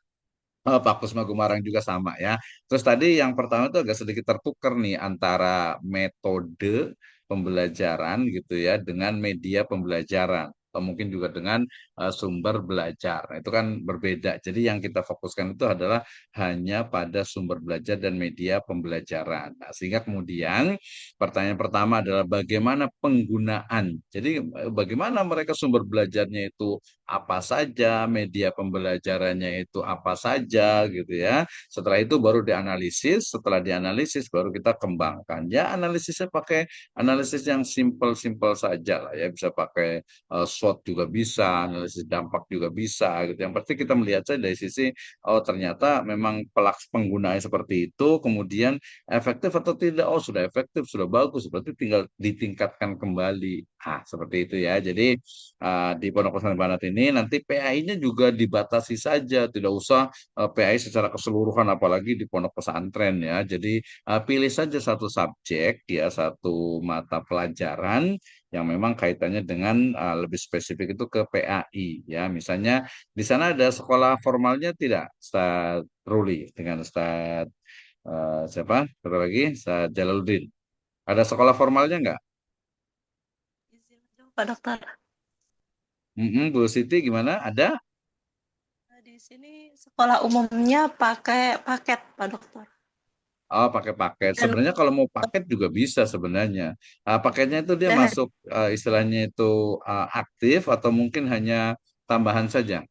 Speaker 2: Pak Kusma Gumarang juga sama ya. Terus tadi yang pertama itu agak sedikit tertukar nih antara metode pembelajaran gitu ya dengan media pembelajaran atau mungkin juga dengan sumber belajar. Nah, itu kan berbeda. Jadi yang kita fokuskan itu adalah hanya pada sumber belajar dan media pembelajaran. Nah, sehingga kemudian pertanyaan pertama adalah bagaimana penggunaan. Jadi bagaimana mereka sumber belajarnya itu apa saja, media pembelajarannya itu apa saja gitu ya. Setelah itu baru dianalisis, setelah dianalisis baru kita kembangkan. Ya analisisnya pakai analisis yang simple-simple saja lah ya, bisa pakai SWOT juga bisa, analisis dampak juga bisa gitu. Yang pasti kita melihat saja dari sisi oh ternyata memang penggunaan seperti itu, kemudian efektif atau tidak, oh sudah efektif, sudah bagus, berarti tinggal ditingkatkan kembali. Ah, seperti itu ya. Jadi di Pondok Pesantren Banat ini nanti PAI-nya juga dibatasi saja, tidak usah PAI secara keseluruhan apalagi di pondok pesantren ya. Jadi pilih saja satu subjek ya, satu mata pelajaran yang memang kaitannya dengan lebih spesifik itu ke PAI ya. Misalnya di sana ada sekolah formalnya tidak, Ustaz Ruli dengan Ustaz siapa? Satu lagi, Ustaz Jalaluddin. Ada sekolah formalnya nggak?
Speaker 4: Izin aja, Pak Dokter.
Speaker 2: Bu Siti gimana? Ada?
Speaker 4: Di sini sekolah umumnya pakai paket, Pak Dokter.
Speaker 2: Oh, pakai paket.
Speaker 4: Dan
Speaker 2: Sebenarnya kalau mau paket juga bisa sebenarnya. Paketnya itu dia
Speaker 4: dan,
Speaker 2: masuk istilahnya itu aktif atau mungkin hanya tambahan saja.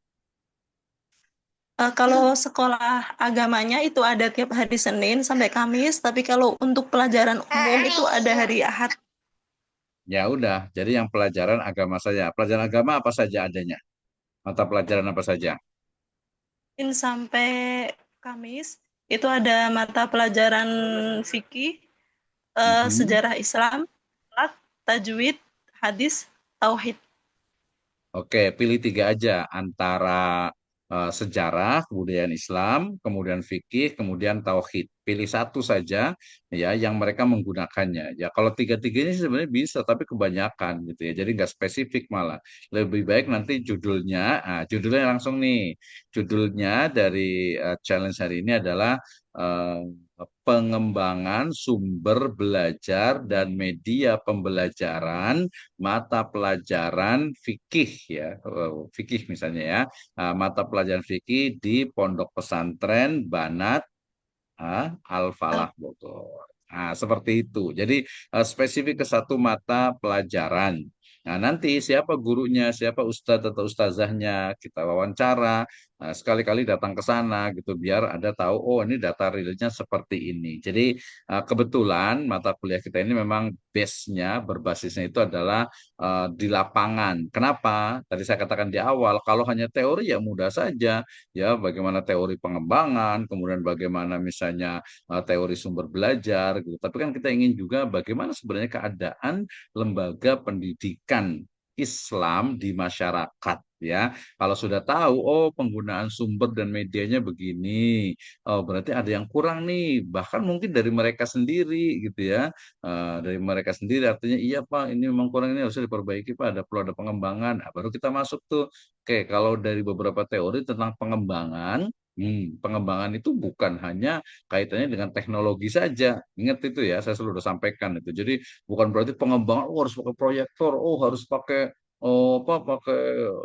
Speaker 4: kalau sekolah agamanya itu ada tiap hari Senin sampai Kamis, tapi kalau untuk pelajaran umum itu ada hari Ahad.
Speaker 2: Ya udah, jadi yang pelajaran agama saja. Pelajaran agama apa saja adanya? Mata pelajaran apa saja?
Speaker 4: Senin sampai Kamis itu ada mata pelajaran fikih,
Speaker 2: Mhm.
Speaker 4: sejarah Islam, akhlak, tajwid, hadis, tauhid.
Speaker 2: Oke, pilih tiga aja antara sejarah, kebudayaan Islam, kemudian fikih, kemudian tauhid. Pilih satu saja ya yang mereka menggunakannya. Ya kalau tiga-tiganya sih sebenarnya bisa, tapi kebanyakan gitu ya. Jadi nggak spesifik malah. Lebih baik nanti judulnya, judulnya langsung nih. Judulnya dari challenge hari ini adalah eh, pengembangan sumber belajar dan media pembelajaran mata pelajaran fikih ya, fikih misalnya ya, mata pelajaran fikih di Pondok Pesantren Banat Al-Falah Bogor. Nah, seperti itu. Jadi spesifik ke satu mata pelajaran. Nah, nanti siapa gurunya, siapa ustadz atau ustazahnya, kita wawancara. Nah, sekali-kali datang ke sana gitu biar ada tahu, oh ini data realnya seperti ini. Jadi kebetulan mata kuliah kita ini memang base-nya, berbasisnya itu adalah di lapangan. Kenapa? Tadi saya katakan di awal, kalau hanya teori ya mudah saja ya bagaimana teori pengembangan, kemudian bagaimana misalnya teori sumber belajar gitu. Tapi kan kita ingin juga bagaimana sebenarnya keadaan lembaga pendidikan Islam di masyarakat ya. Kalau sudah tahu oh penggunaan sumber dan medianya begini, oh berarti ada yang kurang nih. Bahkan mungkin dari mereka sendiri gitu ya. Dari mereka sendiri artinya iya Pak, ini memang kurang ini harusnya diperbaiki Pak, ada perlu ada pengembangan. Nah, baru kita masuk tuh. Oke, kalau dari beberapa teori tentang pengembangan, pengembangan itu bukan hanya kaitannya dengan teknologi saja. Ingat itu ya, saya selalu udah sampaikan itu. Jadi bukan berarti pengembangan oh, harus pakai proyektor, oh harus pakai oh apa pakai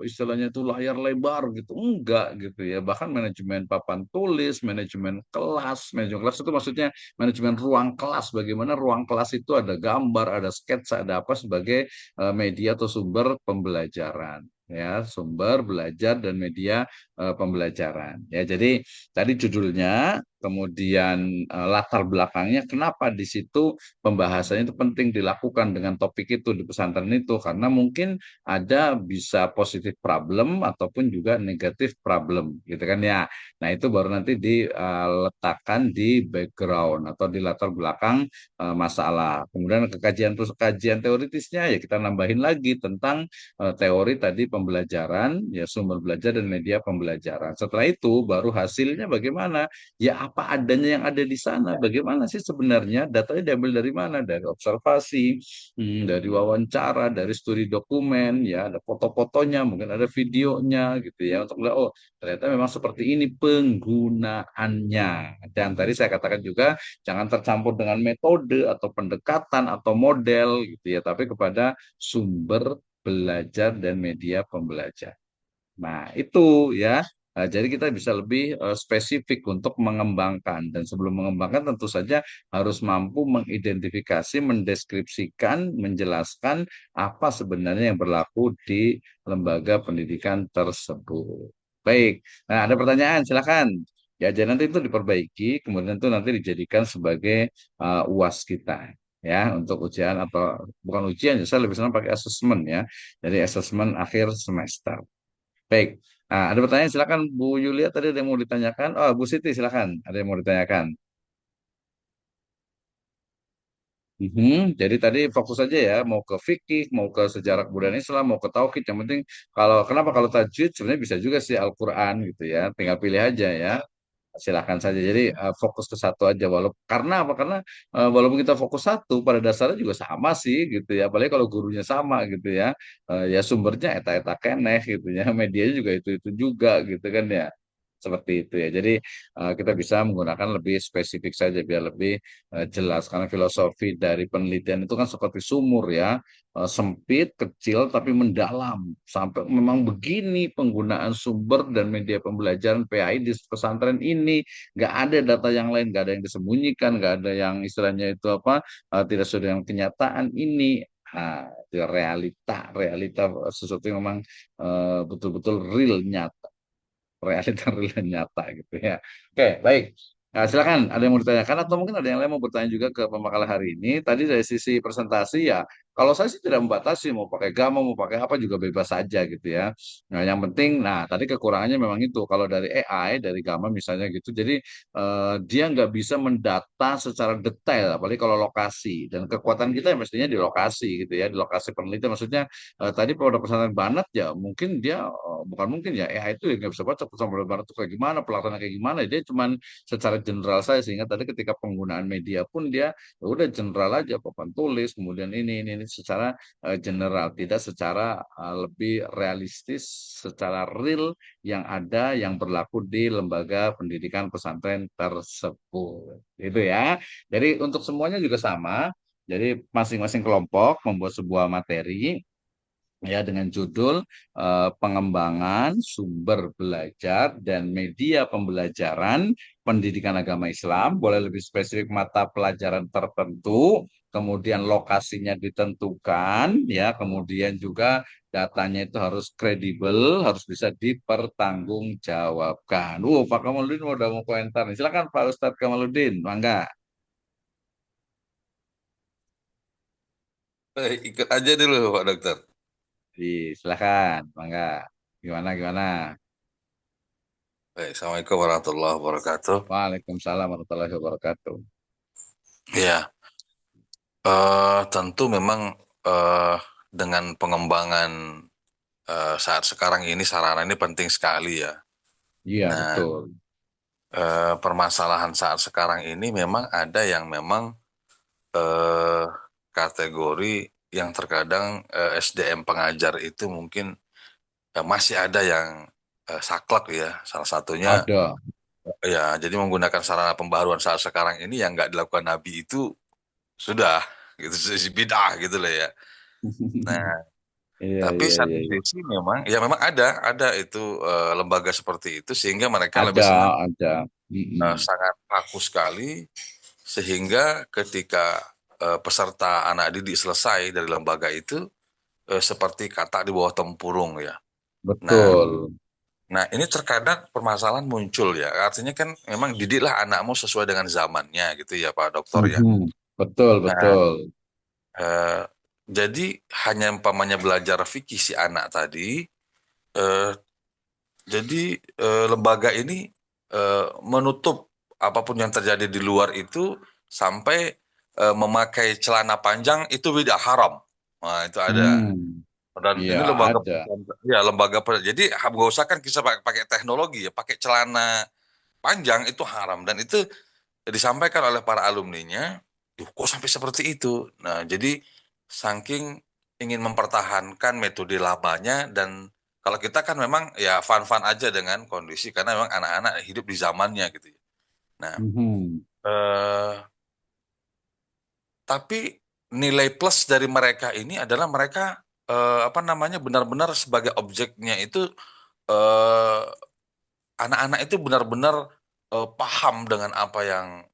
Speaker 2: istilahnya itu layar lebar gitu. Enggak gitu ya. Bahkan manajemen papan tulis, manajemen kelas itu maksudnya manajemen ruang kelas. Bagaimana ruang kelas itu ada gambar, ada sketsa, ada apa sebagai media atau sumber pembelajaran ya sumber belajar dan media pembelajaran ya jadi tadi judulnya kemudian latar belakangnya kenapa di situ pembahasannya itu penting dilakukan dengan topik itu di pesantren itu karena mungkin ada bisa positif problem ataupun juga negatif problem gitu kan ya nah itu baru nanti diletakkan di background atau di latar belakang masalah kemudian kekajian terus kajian teoritisnya ya kita nambahin lagi tentang teori tadi pembelajaran, ya sumber belajar dan media pembelajaran. Setelah itu baru hasilnya bagaimana? Ya apa adanya yang ada di sana. Bagaimana sih sebenarnya datanya diambil dari mana? Dari observasi, dari wawancara, dari studi dokumen, ya ada foto-fotonya, mungkin ada videonya gitu ya untuk lihat oh ternyata memang seperti ini penggunaannya. Dan tadi saya katakan juga jangan tercampur dengan metode atau pendekatan atau model gitu ya, tapi kepada sumber belajar dan media pembelajar. Nah, itu ya. Jadi kita bisa lebih spesifik untuk mengembangkan dan sebelum mengembangkan tentu saja harus mampu mengidentifikasi, mendeskripsikan, menjelaskan apa sebenarnya yang berlaku di lembaga pendidikan tersebut. Baik. Nah, ada pertanyaan silakan. Ya, jadi nanti itu diperbaiki, kemudian itu nanti dijadikan sebagai UAS kita ya untuk ujian atau bukan ujian ya saya lebih senang pakai asesmen ya jadi asesmen akhir semester baik nah, ada pertanyaan silakan Bu Yulia tadi ada yang mau ditanyakan oh Bu Siti silakan ada yang mau ditanyakan Jadi tadi fokus aja ya mau ke fikih mau ke sejarah kebudayaan Islam mau ke tauhid yang penting kalau kenapa kalau tajwid sebenarnya bisa juga sih Al-Quran gitu ya tinggal pilih aja ya silahkan saja. Jadi fokus ke satu aja. Walaupun karena apa? Karena walaupun kita fokus satu, pada dasarnya juga sama sih gitu ya. Apalagi kalau gurunya sama gitu ya. Ya sumbernya eta-eta keneh gitu ya. Medianya juga itu juga gitu kan ya. Seperti itu ya. Jadi kita bisa menggunakan lebih spesifik saja biar lebih jelas. Karena filosofi dari penelitian itu kan seperti sumur ya. Sempit, kecil, tapi mendalam. Sampai memang begini penggunaan sumber dan media pembelajaran PAI di pesantren ini. Nggak ada data yang lain, nggak ada yang disembunyikan, nggak ada yang istilahnya itu apa, tidak sesuai dengan kenyataan ini. Itu realita sesuatu yang memang betul-betul real nyata realita real nyata gitu ya. Oke, baik. Nah, silakan ada yang mau ditanyakan atau mungkin ada yang lain mau bertanya juga ke pemakalan hari ini. Tadi dari sisi presentasi ya Kalau saya sih tidak membatasi, mau pakai gamma, mau pakai apa juga bebas saja gitu ya. Nah, yang penting, nah tadi kekurangannya memang itu. Kalau dari AI, dari gamma misalnya gitu, jadi dia nggak bisa mendata secara detail, apalagi kalau lokasi. Dan kekuatan kita ya mestinya di lokasi gitu ya, di lokasi penelitian. Maksudnya tadi pada pesantren Banat ya, mungkin dia bukan mungkin ya, AI itu ya nggak bisa baca pesantren Banat itu kayak gimana, pelaksanaan kayak gimana. Dia cuman secara general saja, sehingga tadi ketika penggunaan media pun dia ya udah general aja, papan tulis, kemudian ini secara general, tidak secara lebih realistis, secara real yang ada yang berlaku di lembaga pendidikan pesantren tersebut. Itu ya. Jadi untuk semuanya juga sama. Jadi masing-masing kelompok membuat sebuah materi ya dengan judul pengembangan sumber belajar dan media pembelajaran pendidikan agama Islam, boleh lebih spesifik mata pelajaran tertentu, kemudian lokasinya ditentukan ya, kemudian juga datanya itu harus kredibel, harus bisa dipertanggungjawabkan. Pak Kamaludin udah mau komentar nih. Silakan Pak Ustadz Kamaludin, mangga.
Speaker 6: Ikut aja dulu Pak Dokter.
Speaker 2: Silakan, mangga. Gimana gimana?
Speaker 6: Baik, Assalamualaikum warahmatullahi wabarakatuh.
Speaker 2: Waalaikumsalam warahmatullahi wabarakatuh.
Speaker 6: Ya, tentu memang dengan pengembangan saat sekarang ini sarana ini penting sekali ya.
Speaker 2: Iya,
Speaker 6: Nah,
Speaker 2: betul.
Speaker 6: permasalahan saat sekarang ini memang ada yang memang eh, kategori yang terkadang SDM pengajar itu mungkin masih ada yang saklek ya. Salah satunya
Speaker 2: Ada.
Speaker 6: ya, jadi menggunakan sarana pembaharuan saat sekarang ini yang nggak dilakukan Nabi itu sudah gitu, bid'ah gitu lah ya. Nah,
Speaker 2: Iya,
Speaker 6: tapi
Speaker 2: iya,
Speaker 6: satu
Speaker 2: iya, iya.
Speaker 6: sisi memang ya memang ada itu lembaga seperti itu sehingga mereka lebih
Speaker 2: Ada,
Speaker 6: senang,
Speaker 2: ada. Mm-mm.
Speaker 6: sangat baku sekali sehingga ketika peserta anak didik selesai dari lembaga itu seperti kata di bawah tempurung ya. Nah,
Speaker 2: Betul.
Speaker 6: nah ini terkadang permasalahan muncul ya. Artinya kan memang didiklah anakmu sesuai dengan zamannya gitu ya Pak Dokter ya.
Speaker 2: Mhm. Betul,
Speaker 6: Nah,
Speaker 2: betul.
Speaker 6: eh, jadi hanya umpamanya belajar fikih si anak tadi, eh, jadi lembaga ini menutup apapun yang terjadi di luar itu sampai memakai celana panjang itu tidak haram. Nah, itu ada.
Speaker 2: Hmm.
Speaker 6: Dan
Speaker 2: Iya,
Speaker 6: ini lembaga,
Speaker 2: ada.
Speaker 6: ya lembaga, jadi nggak usah kan kita pakai teknologi ya, pakai celana panjang itu haram dan itu disampaikan oleh para alumninya. Duh, kok sampai seperti itu? Nah, jadi saking ingin mempertahankan metode lamanya dan kalau kita kan memang ya fun-fun aja dengan kondisi karena memang anak-anak hidup di zamannya gitu ya. Nah,
Speaker 2: Mhm.
Speaker 6: eh, tapi nilai plus dari mereka ini adalah mereka apa namanya benar-benar sebagai objeknya itu eh, anak-anak itu benar-benar paham dengan apa yang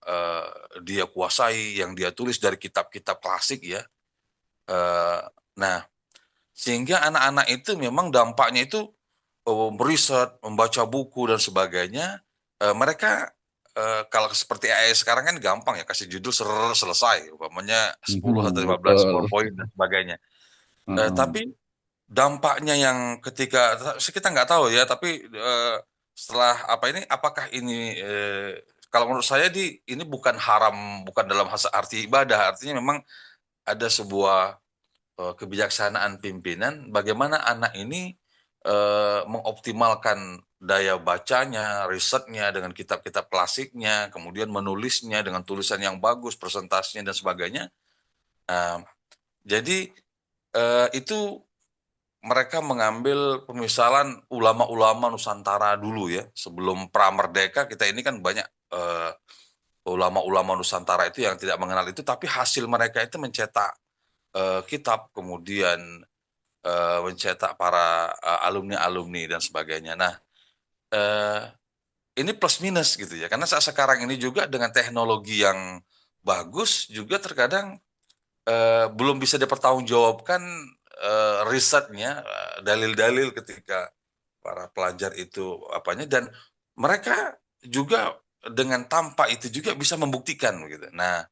Speaker 6: dia kuasai, yang dia tulis dari kitab-kitab klasik ya. Eh, nah, sehingga anak-anak itu memang dampaknya itu meriset, membaca buku dan sebagainya. Mereka kalau seperti AI sekarang kan gampang ya, kasih judul selesai, umpamanya 10 atau
Speaker 2: Mhm.
Speaker 6: 15
Speaker 2: Betul.
Speaker 6: poin dan sebagainya.
Speaker 2: Heeh.
Speaker 6: Tapi dampaknya yang ketika kita nggak tahu ya, tapi setelah apa ini, apakah ini kalau menurut saya ini bukan haram, bukan dalam arti ibadah, artinya memang ada sebuah kebijaksanaan pimpinan bagaimana anak ini mengoptimalkan daya bacanya, risetnya dengan kitab-kitab klasiknya, kemudian menulisnya dengan tulisan yang bagus, presentasinya dan sebagainya. Nah, jadi itu mereka mengambil pemisalan ulama-ulama Nusantara dulu ya, sebelum Pramerdeka kita ini kan banyak ulama-ulama Nusantara itu yang tidak mengenal itu, tapi hasil mereka itu mencetak kitab, kemudian mencetak para alumni-alumni dan sebagainya. Nah, eh, ini plus minus gitu ya, karena saat sekarang ini juga dengan teknologi yang bagus juga terkadang belum bisa dipertanggungjawabkan risetnya, dalil-dalil ketika para pelajar itu apanya dan mereka juga dengan tanpa itu juga bisa membuktikan gitu. Nah,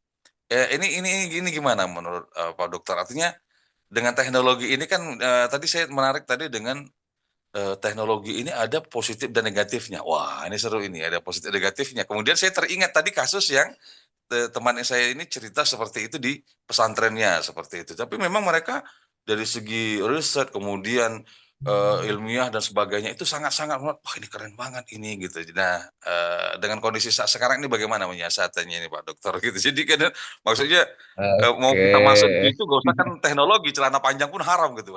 Speaker 6: ini gimana menurut Pak Dokter? Artinya dengan teknologi ini kan tadi saya menarik tadi dengan teknologi ini ada positif dan negatifnya. Wah, ini seru ini, ada positif dan negatifnya. Kemudian saya teringat tadi kasus yang teman saya ini cerita seperti itu di pesantrennya seperti itu. Tapi memang mereka dari segi riset kemudian ilmiah dan sebagainya itu sangat-sangat wah ini keren banget ini gitu. Nah, dengan kondisi sekarang ini bagaimana menyiasatinya ini Pak Dokter gitu. Jadi kan maksudnya mau
Speaker 2: Oke.
Speaker 6: kita masuk gitu gak usah kan teknologi celana panjang pun haram gitu.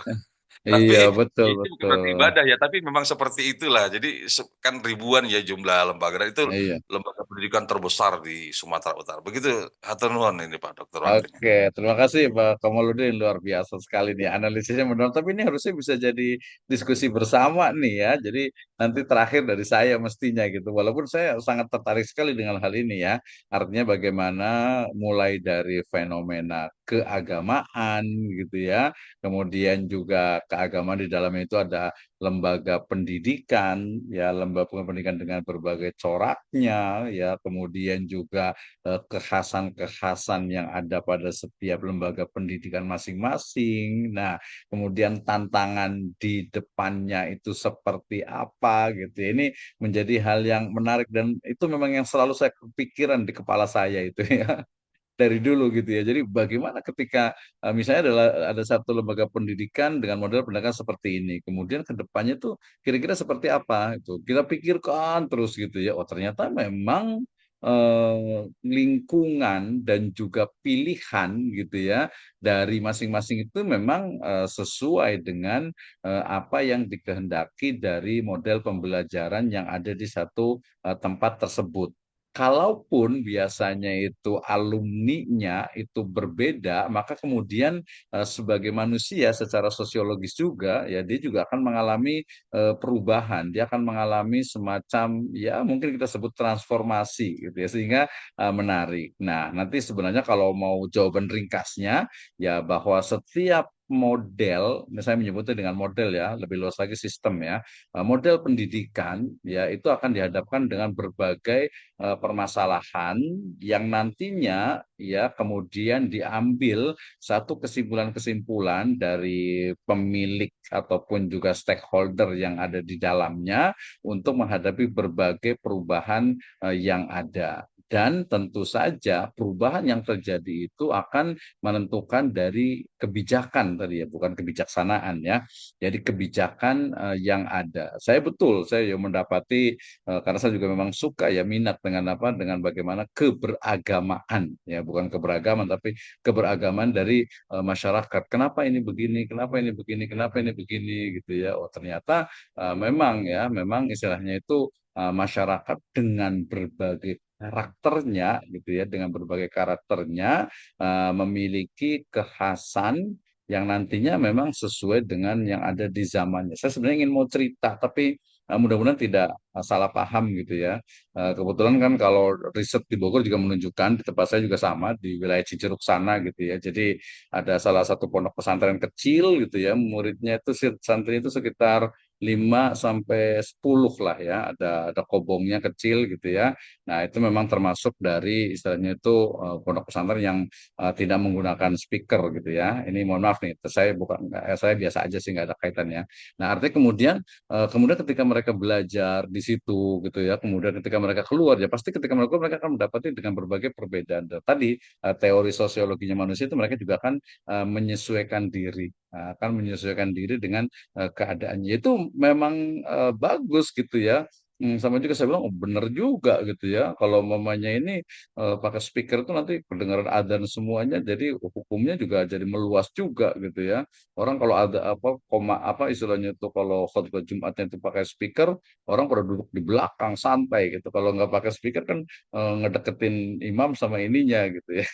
Speaker 6: Tapi
Speaker 2: Iya, betul,
Speaker 6: itu bukan
Speaker 2: betul.
Speaker 6: berarti ibadah ya, tapi memang seperti itulah. Jadi kan ribuan ya jumlah lembaga dan itu
Speaker 2: Iya.
Speaker 6: lembaga pendidikan terbesar di Sumatera Utara. Begitu hatur nuhun ini Pak Dokter waktunya.
Speaker 2: Oke, terima kasih Pak Kamaludin, luar biasa sekali nih analisisnya menurut. Tapi ini harusnya bisa jadi diskusi bersama nih ya. Jadi nanti terakhir dari saya mestinya gitu. Walaupun saya sangat tertarik sekali dengan hal ini ya. Artinya bagaimana mulai dari fenomena keagamaan gitu ya. Kemudian juga keagamaan di dalamnya itu ada lembaga pendidikan ya, lembaga pendidikan dengan berbagai coraknya ya. Kemudian juga kekhasan-kekhasan yang ada pada setiap lembaga pendidikan masing-masing. Nah, kemudian tantangan di depannya itu seperti apa gitu ya. Ini menjadi hal yang menarik dan itu memang yang selalu saya kepikiran di kepala saya itu ya dari dulu gitu ya. Jadi bagaimana ketika misalnya adalah ada satu lembaga pendidikan dengan model pendidikan seperti ini, kemudian ke depannya tuh kira-kira seperti apa itu. Kita pikirkan terus gitu ya. Oh, ternyata memang lingkungan dan juga pilihan gitu ya dari masing-masing itu memang sesuai dengan apa yang dikehendaki dari model pembelajaran yang ada di satu tempat tersebut. Kalaupun biasanya itu alumninya itu berbeda, maka kemudian sebagai manusia secara sosiologis juga ya dia juga akan mengalami perubahan, dia akan mengalami semacam ya mungkin kita sebut transformasi gitu ya sehingga menarik. Nah, nanti sebenarnya kalau mau jawaban ringkasnya ya bahwa setiap model, saya menyebutnya dengan model ya, lebih luas lagi sistem ya, model pendidikan ya itu akan dihadapkan dengan berbagai permasalahan yang nantinya ya kemudian diambil satu kesimpulan-kesimpulan dari pemilik ataupun juga stakeholder yang ada di dalamnya untuk menghadapi berbagai perubahan yang ada. Dan tentu saja perubahan yang terjadi itu akan menentukan dari kebijakan tadi ya, bukan kebijaksanaan ya. Jadi kebijakan yang ada. Saya betul, saya mendapati karena saya juga memang suka ya minat dengan apa dengan bagaimana keberagamaan ya bukan keberagaman tapi keberagaman dari masyarakat. Kenapa ini begini? Kenapa ini begini? Kenapa ini begini gitu ya. Oh ternyata memang ya memang istilahnya itu masyarakat dengan berbagai karakternya gitu ya dengan berbagai karakternya memiliki kekhasan yang nantinya memang sesuai dengan yang ada di zamannya. Saya sebenarnya ingin mau cerita tapi mudah-mudahan tidak salah paham gitu ya. Kebetulan kan kalau riset di Bogor juga menunjukkan di tempat saya juga sama di wilayah Cijeruk sana gitu ya. Jadi ada salah satu pondok pesantren kecil gitu ya, muridnya itu santri itu sekitar 5 sampai 10 lah ya. Ada kobongnya kecil gitu ya. Nah, itu memang termasuk dari istilahnya itu pondok pesantren yang tidak menggunakan speaker gitu ya. Ini mohon maaf nih, saya bukan saya biasa aja sih nggak ada kaitannya. Nah, artinya kemudian ketika mereka belajar di situ gitu ya, kemudian ketika mereka keluar ya pasti ketika mereka keluar mereka akan mendapati dengan berbagai perbedaan. Dan tadi teori sosiologinya manusia itu mereka juga akan menyesuaikan diri, akan menyesuaikan diri dengan keadaannya. Itu memang bagus gitu ya. Sama juga saya bilang, oh bener juga gitu ya. Kalau mamanya ini pakai speaker itu nanti kedengaran adzan semuanya, jadi hukumnya juga jadi meluas juga gitu ya. Orang kalau ada apa koma apa istilahnya itu kalau khutbah Jumatnya itu pakai speaker, orang pada duduk di belakang santai gitu. Kalau nggak pakai speaker kan ngedeketin imam sama ininya gitu ya.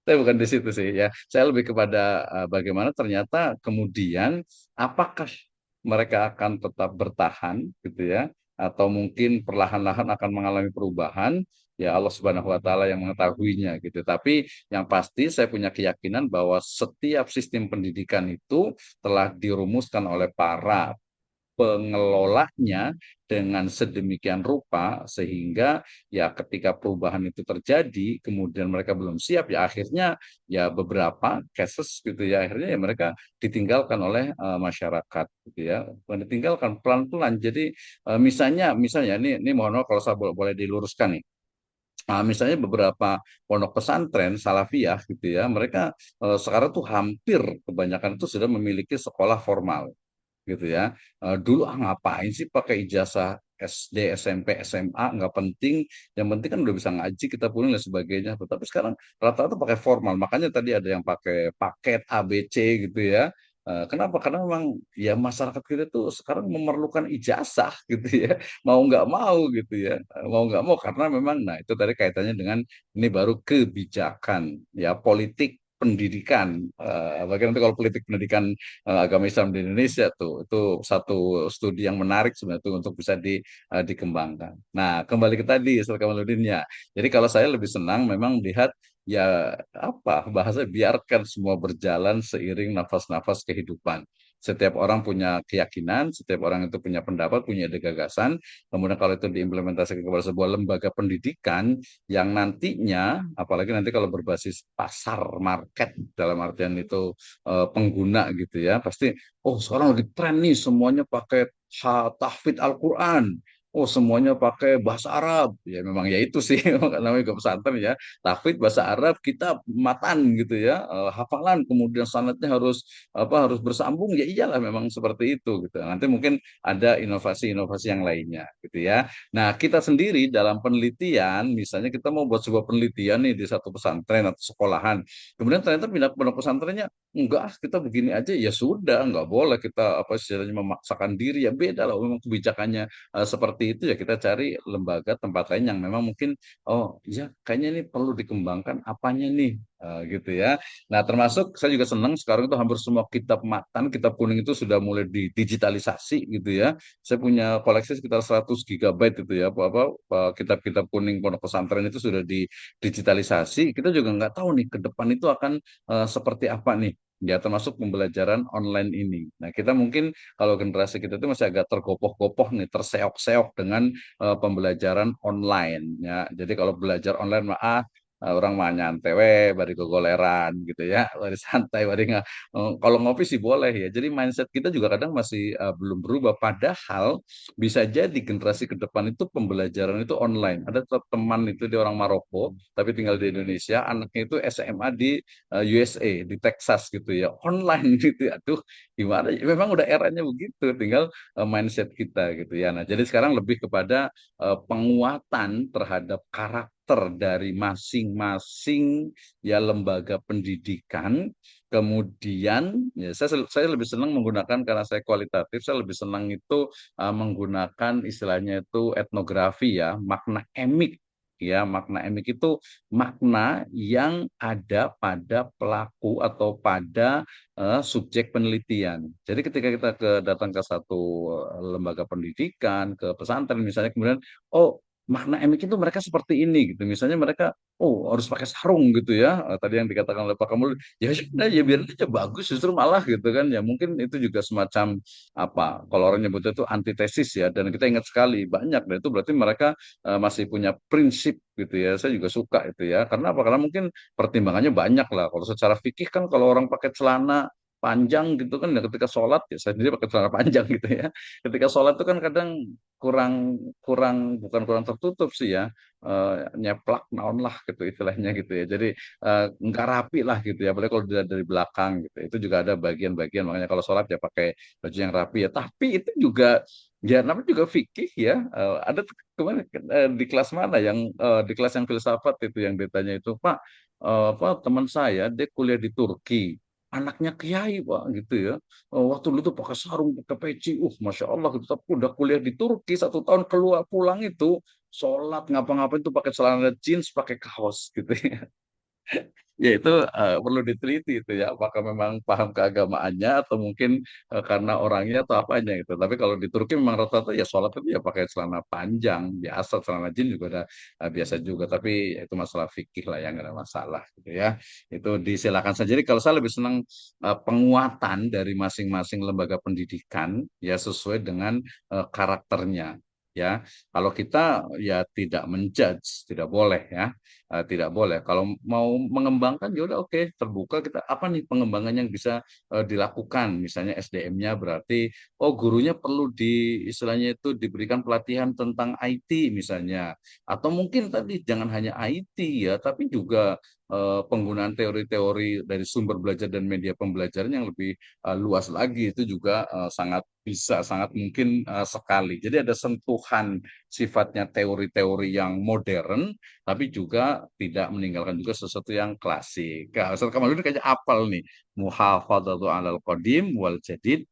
Speaker 2: Saya bukan di situ sih ya. Saya lebih kepada bagaimana ternyata kemudian apakah mereka akan tetap bertahan gitu ya atau mungkin perlahan-lahan akan mengalami perubahan ya Allah Subhanahu wa taala yang mengetahuinya gitu. Tapi yang pasti saya punya keyakinan bahwa setiap sistem pendidikan itu telah dirumuskan oleh para pengelolanya dengan sedemikian rupa sehingga ya ketika perubahan itu terjadi kemudian mereka belum siap ya akhirnya ya beberapa cases gitu ya akhirnya ya mereka ditinggalkan oleh masyarakat gitu ya. Bukan ditinggalkan pelan-pelan. Jadi misalnya ini mohon maaf kalau saya boleh diluruskan nih. Misalnya beberapa pondok pesantren salafiyah gitu ya, mereka sekarang tuh hampir kebanyakan itu sudah memiliki sekolah formal gitu ya. Dulu ngapain sih pakai ijazah SD, SMP, SMA nggak penting, yang penting kan udah bisa ngaji kita pulang dan sebagainya. Tapi sekarang rata-rata pakai formal, makanya tadi ada yang pakai paket ABC gitu ya. Kenapa? Karena memang ya masyarakat kita tuh sekarang memerlukan ijazah gitu ya, mau nggak mau gitu ya, mau nggak mau karena memang, nah itu tadi kaitannya dengan ini baru kebijakan ya politik pendidikan. Bagaimana nanti kalau politik pendidikan agama Islam di Indonesia tuh itu satu studi yang menarik sebenarnya tuh untuk bisa dikembangkan. Nah, kembali ke tadi Ustaz Kamaluddin ya. Jadi kalau saya lebih senang memang melihat ya apa bahasa biarkan semua berjalan seiring nafas-nafas kehidupan. Setiap orang punya keyakinan, setiap orang itu punya pendapat, punya ide gagasan. Kemudian kalau itu diimplementasikan kepada sebuah lembaga pendidikan yang nantinya, apalagi nanti kalau berbasis pasar market dalam artian itu pengguna gitu ya pasti oh sekarang lagi tren nih semuanya pakai tahfidz Al-Quran. Oh semuanya pakai bahasa Arab ya memang ya itu sih namanya juga pesantren ya tahfidz bahasa Arab kita matan gitu ya hafalan kemudian sanadnya harus bersambung ya iyalah memang seperti itu gitu nanti mungkin ada inovasi-inovasi yang lainnya gitu ya. Nah kita sendiri dalam penelitian misalnya kita mau buat sebuah penelitian nih di satu pesantren atau sekolahan kemudian ternyata pindah ke pondok pesantrennya enggak kita begini aja ya sudah enggak boleh kita apa istilahnya memaksakan diri ya beda lah memang kebijakannya seperti itu ya kita cari lembaga tempat lain yang memang mungkin oh iya kayaknya ini perlu dikembangkan apanya nih gitu ya. Nah termasuk saya juga senang sekarang itu hampir semua kitab matan kitab kuning itu sudah mulai didigitalisasi gitu ya. Saya punya koleksi sekitar 100 gigabyte itu ya apa kitab-kitab kuning pondok pesantren itu sudah didigitalisasi kita juga nggak tahu nih ke depan itu akan seperti apa nih ya termasuk pembelajaran online ini. Nah kita mungkin kalau generasi kita itu masih agak tergopoh-gopoh nih terseok-seok dengan pembelajaran online ya. Jadi kalau belajar online orang mah nyantai we, bari gogoleran gitu ya, bari santai, bari nggak. Kalau ngopi sih boleh ya. Jadi mindset kita juga kadang masih belum berubah. Padahal bisa jadi generasi ke depan itu pembelajaran itu online. Ada teman itu di orang Maroko, tapi tinggal di Indonesia, anaknya itu SMA di USA, di Texas gitu ya, online gitu ya. Aduh, gimana? Memang udah eranya begitu, tinggal mindset kita gitu ya. Nah, jadi sekarang lebih kepada penguatan terhadap karakter dari masing-masing ya lembaga pendidikan. Kemudian ya saya lebih senang menggunakan karena saya kualitatif, saya lebih senang itu menggunakan istilahnya itu etnografi ya, makna emik. Ya, makna emik itu makna yang ada pada pelaku atau pada subjek penelitian. Jadi ketika kita datang ke satu lembaga pendidikan, ke pesantren misalnya, kemudian, oh makna emik itu mereka seperti ini gitu. Misalnya mereka, oh harus pakai sarung gitu ya. Tadi yang dikatakan oleh Pak Kamul, ya sudah ya biar aja bagus justru malah gitu kan. Ya mungkin itu juga semacam apa? Kalau orang nyebutnya itu antitesis ya. Dan kita ingat sekali banyak. Dan itu berarti mereka masih punya prinsip gitu ya. Saya juga suka itu ya. Karena apa? Karena mungkin pertimbangannya banyak lah. Kalau secara fikih kan kalau orang pakai celana panjang gitu kan ya ketika sholat ya saya sendiri pakai celana panjang gitu ya ketika sholat itu kan kadang kurang kurang bukan kurang tertutup sih ya nyeplak naon lah gitu istilahnya gitu ya jadi nggak rapi lah gitu ya apalagi kalau dilihat dari belakang gitu itu juga ada bagian-bagian makanya kalau sholat ya pakai baju yang rapi ya tapi itu juga ya namanya juga fikih ya ada kemarin di kelas mana yang di kelas yang filsafat itu yang ditanya itu Pak apa teman saya dia kuliah di Turki anaknya kiai pak gitu ya. Waktu dulu tuh pakai sarung pakai peci masya Allah gitu tapi udah kuliah di Turki 1 tahun keluar pulang itu sholat ngapa-ngapain tuh pakai celana jeans pakai kaos gitu ya Ya itu perlu diteliti itu ya, apakah memang paham keagamaannya atau mungkin karena orangnya atau apanya gitu. Tapi kalau di Turki memang rata-rata ya sholat itu ya pakai celana panjang biasa, celana jin juga ada biasa juga. Tapi ya itu masalah fikih lah yang nggak ada masalah gitu ya. Itu disilakan saja. Jadi kalau saya lebih senang penguatan dari masing-masing lembaga pendidikan ya sesuai dengan karakternya. Ya, kalau kita ya tidak menjudge, tidak boleh ya. Tidak boleh. Kalau mau mengembangkan ya udah oke, terbuka kita apa nih pengembangan yang bisa dilakukan. Misalnya SDM-nya berarti oh gurunya perlu istilahnya itu diberikan pelatihan tentang IT misalnya. Atau mungkin tadi jangan hanya IT ya, tapi juga penggunaan teori-teori dari sumber belajar dan media pembelajaran yang lebih luas lagi itu juga sangat bisa, sangat mungkin sekali. Jadi ada sentuhan sifatnya teori-teori yang modern tapi juga tidak meninggalkan juga sesuatu yang klasik. Nah, Ustaz Kamaludin kayaknya apal nih. Muhafadzatu alal qadim wal jadid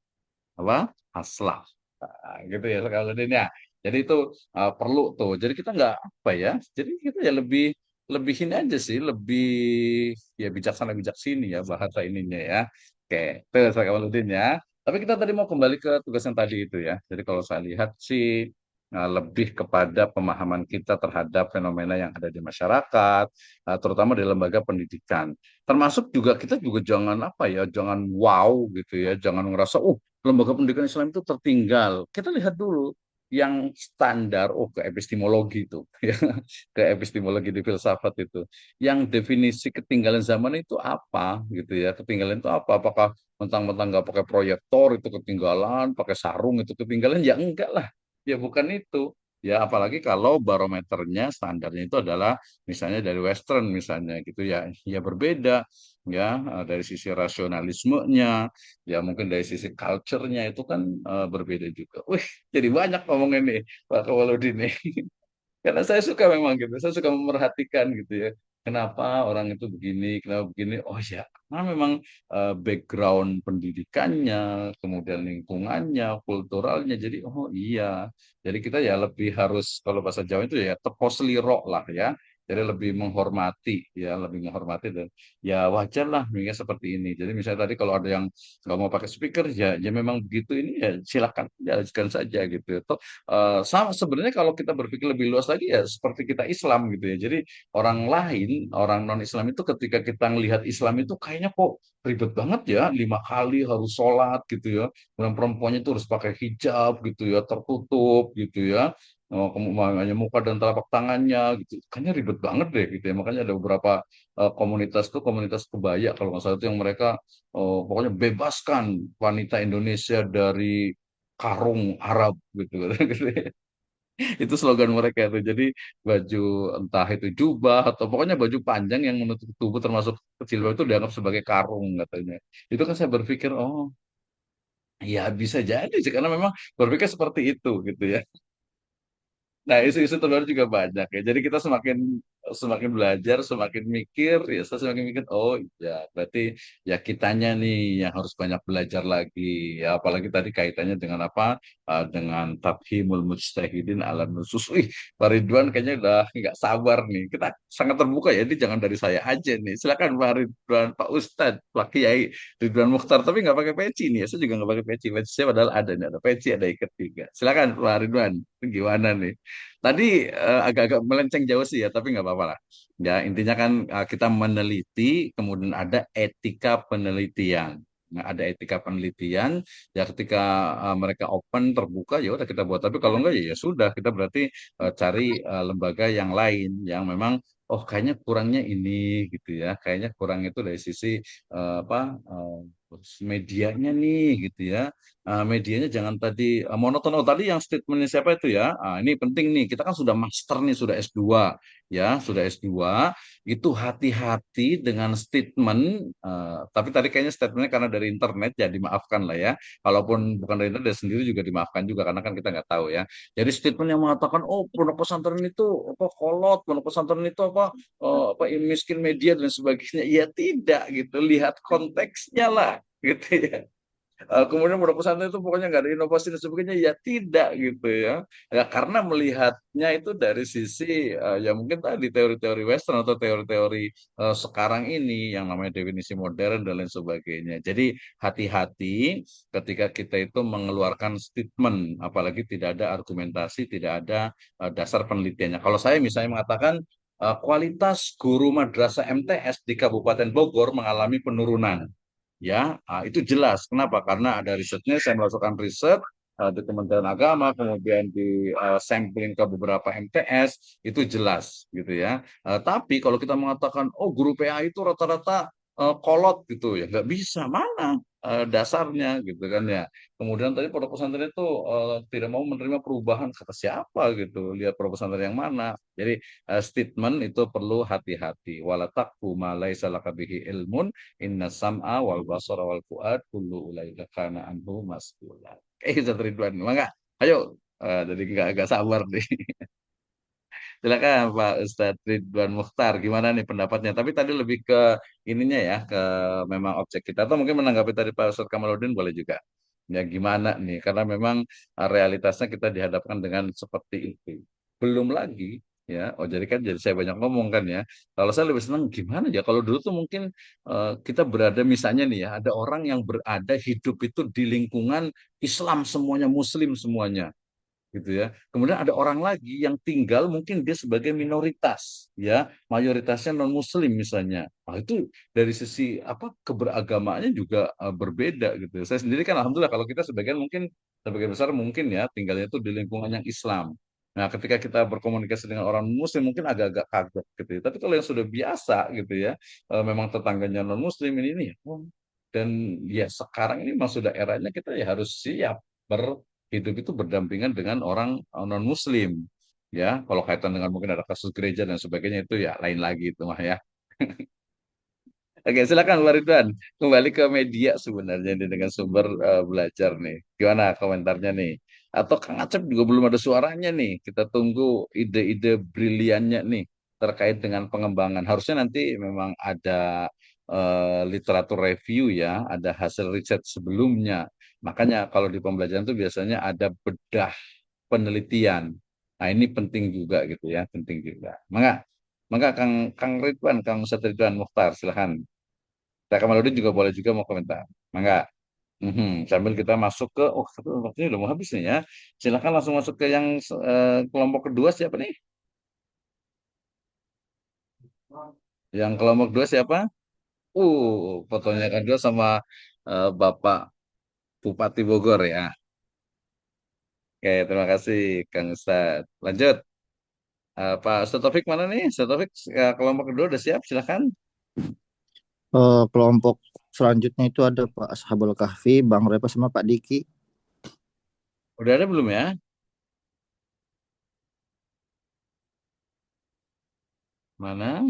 Speaker 2: apa? Aslaf. Nah, gitu ya Ustaz Kamaludin ya. Jadi itu perlu tuh. Jadi kita nggak apa ya. Jadi kita ya lebih lebih ini aja sih, lebih ya bijaksana bijaksini ya bahasa ininya ya. Oke, itu Ustaz Kamaludin ya. Tapi kita tadi mau kembali ke tugas yang tadi itu ya. Jadi kalau saya lihat sih lebih kepada pemahaman kita terhadap fenomena yang ada di masyarakat, terutama di lembaga pendidikan. Termasuk juga kita juga jangan apa ya, jangan wow gitu ya, jangan ngerasa oh lembaga pendidikan Islam itu tertinggal. Kita lihat dulu yang standar, oh ke epistemologi itu, ya, ke epistemologi di filsafat itu, yang definisi ketinggalan zaman itu apa gitu ya, ketinggalan itu apa? Apakah mentang-mentang nggak pakai proyektor itu ketinggalan, pakai sarung itu ketinggalan? Ya enggak lah. Ya bukan itu. Ya apalagi kalau barometernya standarnya itu adalah misalnya dari Western misalnya gitu ya, ya berbeda ya dari sisi rasionalismenya, ya mungkin dari sisi culture-nya itu kan berbeda juga. Wih, jadi banyak ngomongin nih Pak Kawaludin nih. Karena saya suka memang gitu, saya suka memerhatikan gitu ya. Kenapa orang itu begini, kenapa begini? Oh ya, karena memang background pendidikannya, kemudian lingkungannya, kulturalnya. Jadi oh iya, jadi kita ya lebih harus kalau bahasa Jawa itu ya teposliro lah ya. Jadi lebih menghormati ya, lebih menghormati dan ya wajar lah mungkin seperti ini. Jadi misalnya tadi kalau ada yang nggak mau pakai speaker ya, ya memang begitu ini ya silakan jalankan saja gitu. Toh sama sebenarnya kalau kita berpikir lebih luas lagi ya seperti kita Islam gitu ya. Jadi orang lain, orang non-Islam itu ketika kita melihat Islam itu kayaknya kok ribet banget ya, 5 kali harus sholat gitu ya. Dan perempuannya itu harus pakai hijab gitu ya, tertutup gitu ya. Oh, hanya muka dan telapak tangannya gitu. Kayaknya ribet banget deh gitu ya. Makanya ada beberapa komunitas tuh komunitas kebaya kalau nggak salah itu yang mereka pokoknya bebaskan wanita Indonesia dari karung Arab gitu. Gitu ya. Itu slogan mereka itu. Jadi baju entah itu jubah atau pokoknya baju panjang yang menutup tubuh termasuk jilbab itu dianggap sebagai karung katanya. Itu kan saya berpikir oh ya bisa jadi sih karena memang berpikir seperti itu gitu ya. Nah, isu-isu terbaru juga banyak ya. Jadi kita semakin semakin belajar, semakin mikir, ya saya semakin mikir, oh ya berarti ya kitanya nih yang harus banyak belajar lagi. Ya apalagi tadi kaitannya dengan apa? Dengan tafhimul mujtahidin ala nusus. Wih, Pak Ridwan kayaknya udah nggak sabar nih. Kita sangat terbuka ya. Ini jangan dari saya aja nih. Silakan Pak Ridwan, Pak Ustadz, Pak Kiai Ridwan Mukhtar. Tapi nggak pakai peci nih. Ya. Saya juga nggak pakai peci. Peci saya padahal ada nih. Ada peci, ada ikat juga. Silakan Pak Ridwan. Gimana nih? Tadi agak-agak melenceng jauh sih ya, tapi nggak apa-apa lah. Ya, intinya kan kita meneliti, kemudian ada etika penelitian. Nah, ada etika penelitian, ya ketika mereka open, terbuka, ya udah kita buat. Tapi kalau enggak, ya sudah, kita berarti cari lembaga yang lain, yang memang, oh kayaknya kurangnya ini, gitu ya. Kayaknya kurang itu dari sisi apa, medianya nih, gitu ya. Medianya jangan tadi monoton. Oh, tadi yang statementnya siapa itu ya? Ini penting nih. Kita kan sudah master nih, sudah S2 ya, sudah S2. Itu hati-hati dengan statement. Tapi tadi kayaknya statementnya karena dari internet ya dimaafkan lah ya. Kalaupun bukan dari internet dia sendiri juga dimaafkan juga karena kan kita nggak tahu ya. Jadi statement yang mengatakan oh pondok pesantren itu apa kolot, pondok pesantren itu apa miskin media dan sebagainya. Ya tidak gitu. Lihat konteksnya lah gitu ya. Kemudian pondok pesantren itu pokoknya nggak ada inovasi dan sebagainya, ya tidak gitu ya. Ya karena melihatnya itu dari sisi ya mungkin tadi teori-teori Western atau teori-teori sekarang ini yang namanya definisi modern dan lain sebagainya. Jadi hati-hati ketika kita itu mengeluarkan statement, apalagi tidak ada argumentasi, tidak ada dasar penelitiannya. Kalau saya misalnya mengatakan kualitas guru madrasah MTS di Kabupaten Bogor mengalami penurunan. Ya, itu jelas. Kenapa? Karena ada risetnya, saya melakukan riset di Kementerian Agama, kemudian di sampling ke beberapa MTS, itu jelas gitu ya. Tapi kalau kita mengatakan, oh guru PA itu rata-rata kolot gitu ya, nggak bisa. Mana dasarnya gitu kan ya. Kemudian tadi pondok pesantren itu tidak mau menerima perubahan, kata siapa gitu. Lihat pondok pesantren yang mana. Jadi statement itu perlu hati-hati. Wala taqfu ma laisa laka bihi ilmun. Inna sam'a wal basara wal fuad kullu ulaika kana anhu mas'ula. Ustaz Ridwan, mangga. Ayo. Jadi nggak sabar nih. Silakan Pak Ustadz Ridwan Mukhtar, gimana nih pendapatnya? Tapi tadi lebih ke ininya ya, ke memang objek kita. Atau mungkin menanggapi tadi Pak Ustadz Kamaludin boleh juga. Ya gimana nih? Karena memang realitasnya kita dihadapkan dengan seperti itu. Belum lagi ya. Oh jadi kan jadi saya banyak ngomong kan ya. Kalau saya lebih senang gimana ya? Kalau dulu tuh mungkin kita berada misalnya nih ya, ada orang yang berada hidup itu di lingkungan Islam semuanya, Muslim semuanya gitu ya. Kemudian ada orang lagi yang tinggal mungkin dia sebagai minoritas, ya, mayoritasnya non Muslim misalnya. Nah, itu dari sisi apa keberagamaannya juga berbeda gitu. Saya sendiri kan alhamdulillah kalau kita sebagian mungkin sebagian besar mungkin ya tinggalnya itu di lingkungan yang Islam. Nah, ketika kita berkomunikasi dengan orang Muslim mungkin agak-agak kaget gitu ya. Tapi kalau yang sudah biasa gitu ya, memang tetangganya non Muslim ini ya. Dan ya sekarang ini memang sudah eranya kita ya harus siap hidup itu berdampingan dengan orang non Muslim ya kalau kaitan dengan mungkin ada kasus gereja dan sebagainya itu ya lain lagi itu mah ya. Oke silakan Pak Ridwan kembali ke media sebenarnya ini dengan sumber belajar nih gimana komentarnya nih atau Kang Acep juga belum ada suaranya nih kita tunggu ide-ide briliannya nih terkait dengan pengembangan harusnya nanti memang ada literatur review ya ada hasil riset sebelumnya makanya kalau di pembelajaran itu biasanya ada bedah penelitian. Nah, ini penting juga gitu ya, penting juga. Mangga, mangga Kang Kang Ridwan, Kang Ustaz Ridwan Mukhtar, silahkan. Saya Kamaludin juga boleh juga mau komentar. Mangga. Sambil kita masuk ke, oh tapi waktunya udah mau habis nih ya. Silahkan langsung masuk ke yang kelompok kedua siapa nih? Yang kelompok kedua siapa? Fotonya kan dua sama Bapak Bupati Bogor ya. Oke, terima kasih Kang Ustaz. Lanjut. Pak Ustaz Taufik mana nih? Ustaz Taufik kelompok kedua udah siap, silahkan.
Speaker 3: Kelompok selanjutnya itu ada Pak Ashabul Kahfi, Bang Repa sama Pak Diki.
Speaker 2: Udah ada belum ya? Mana?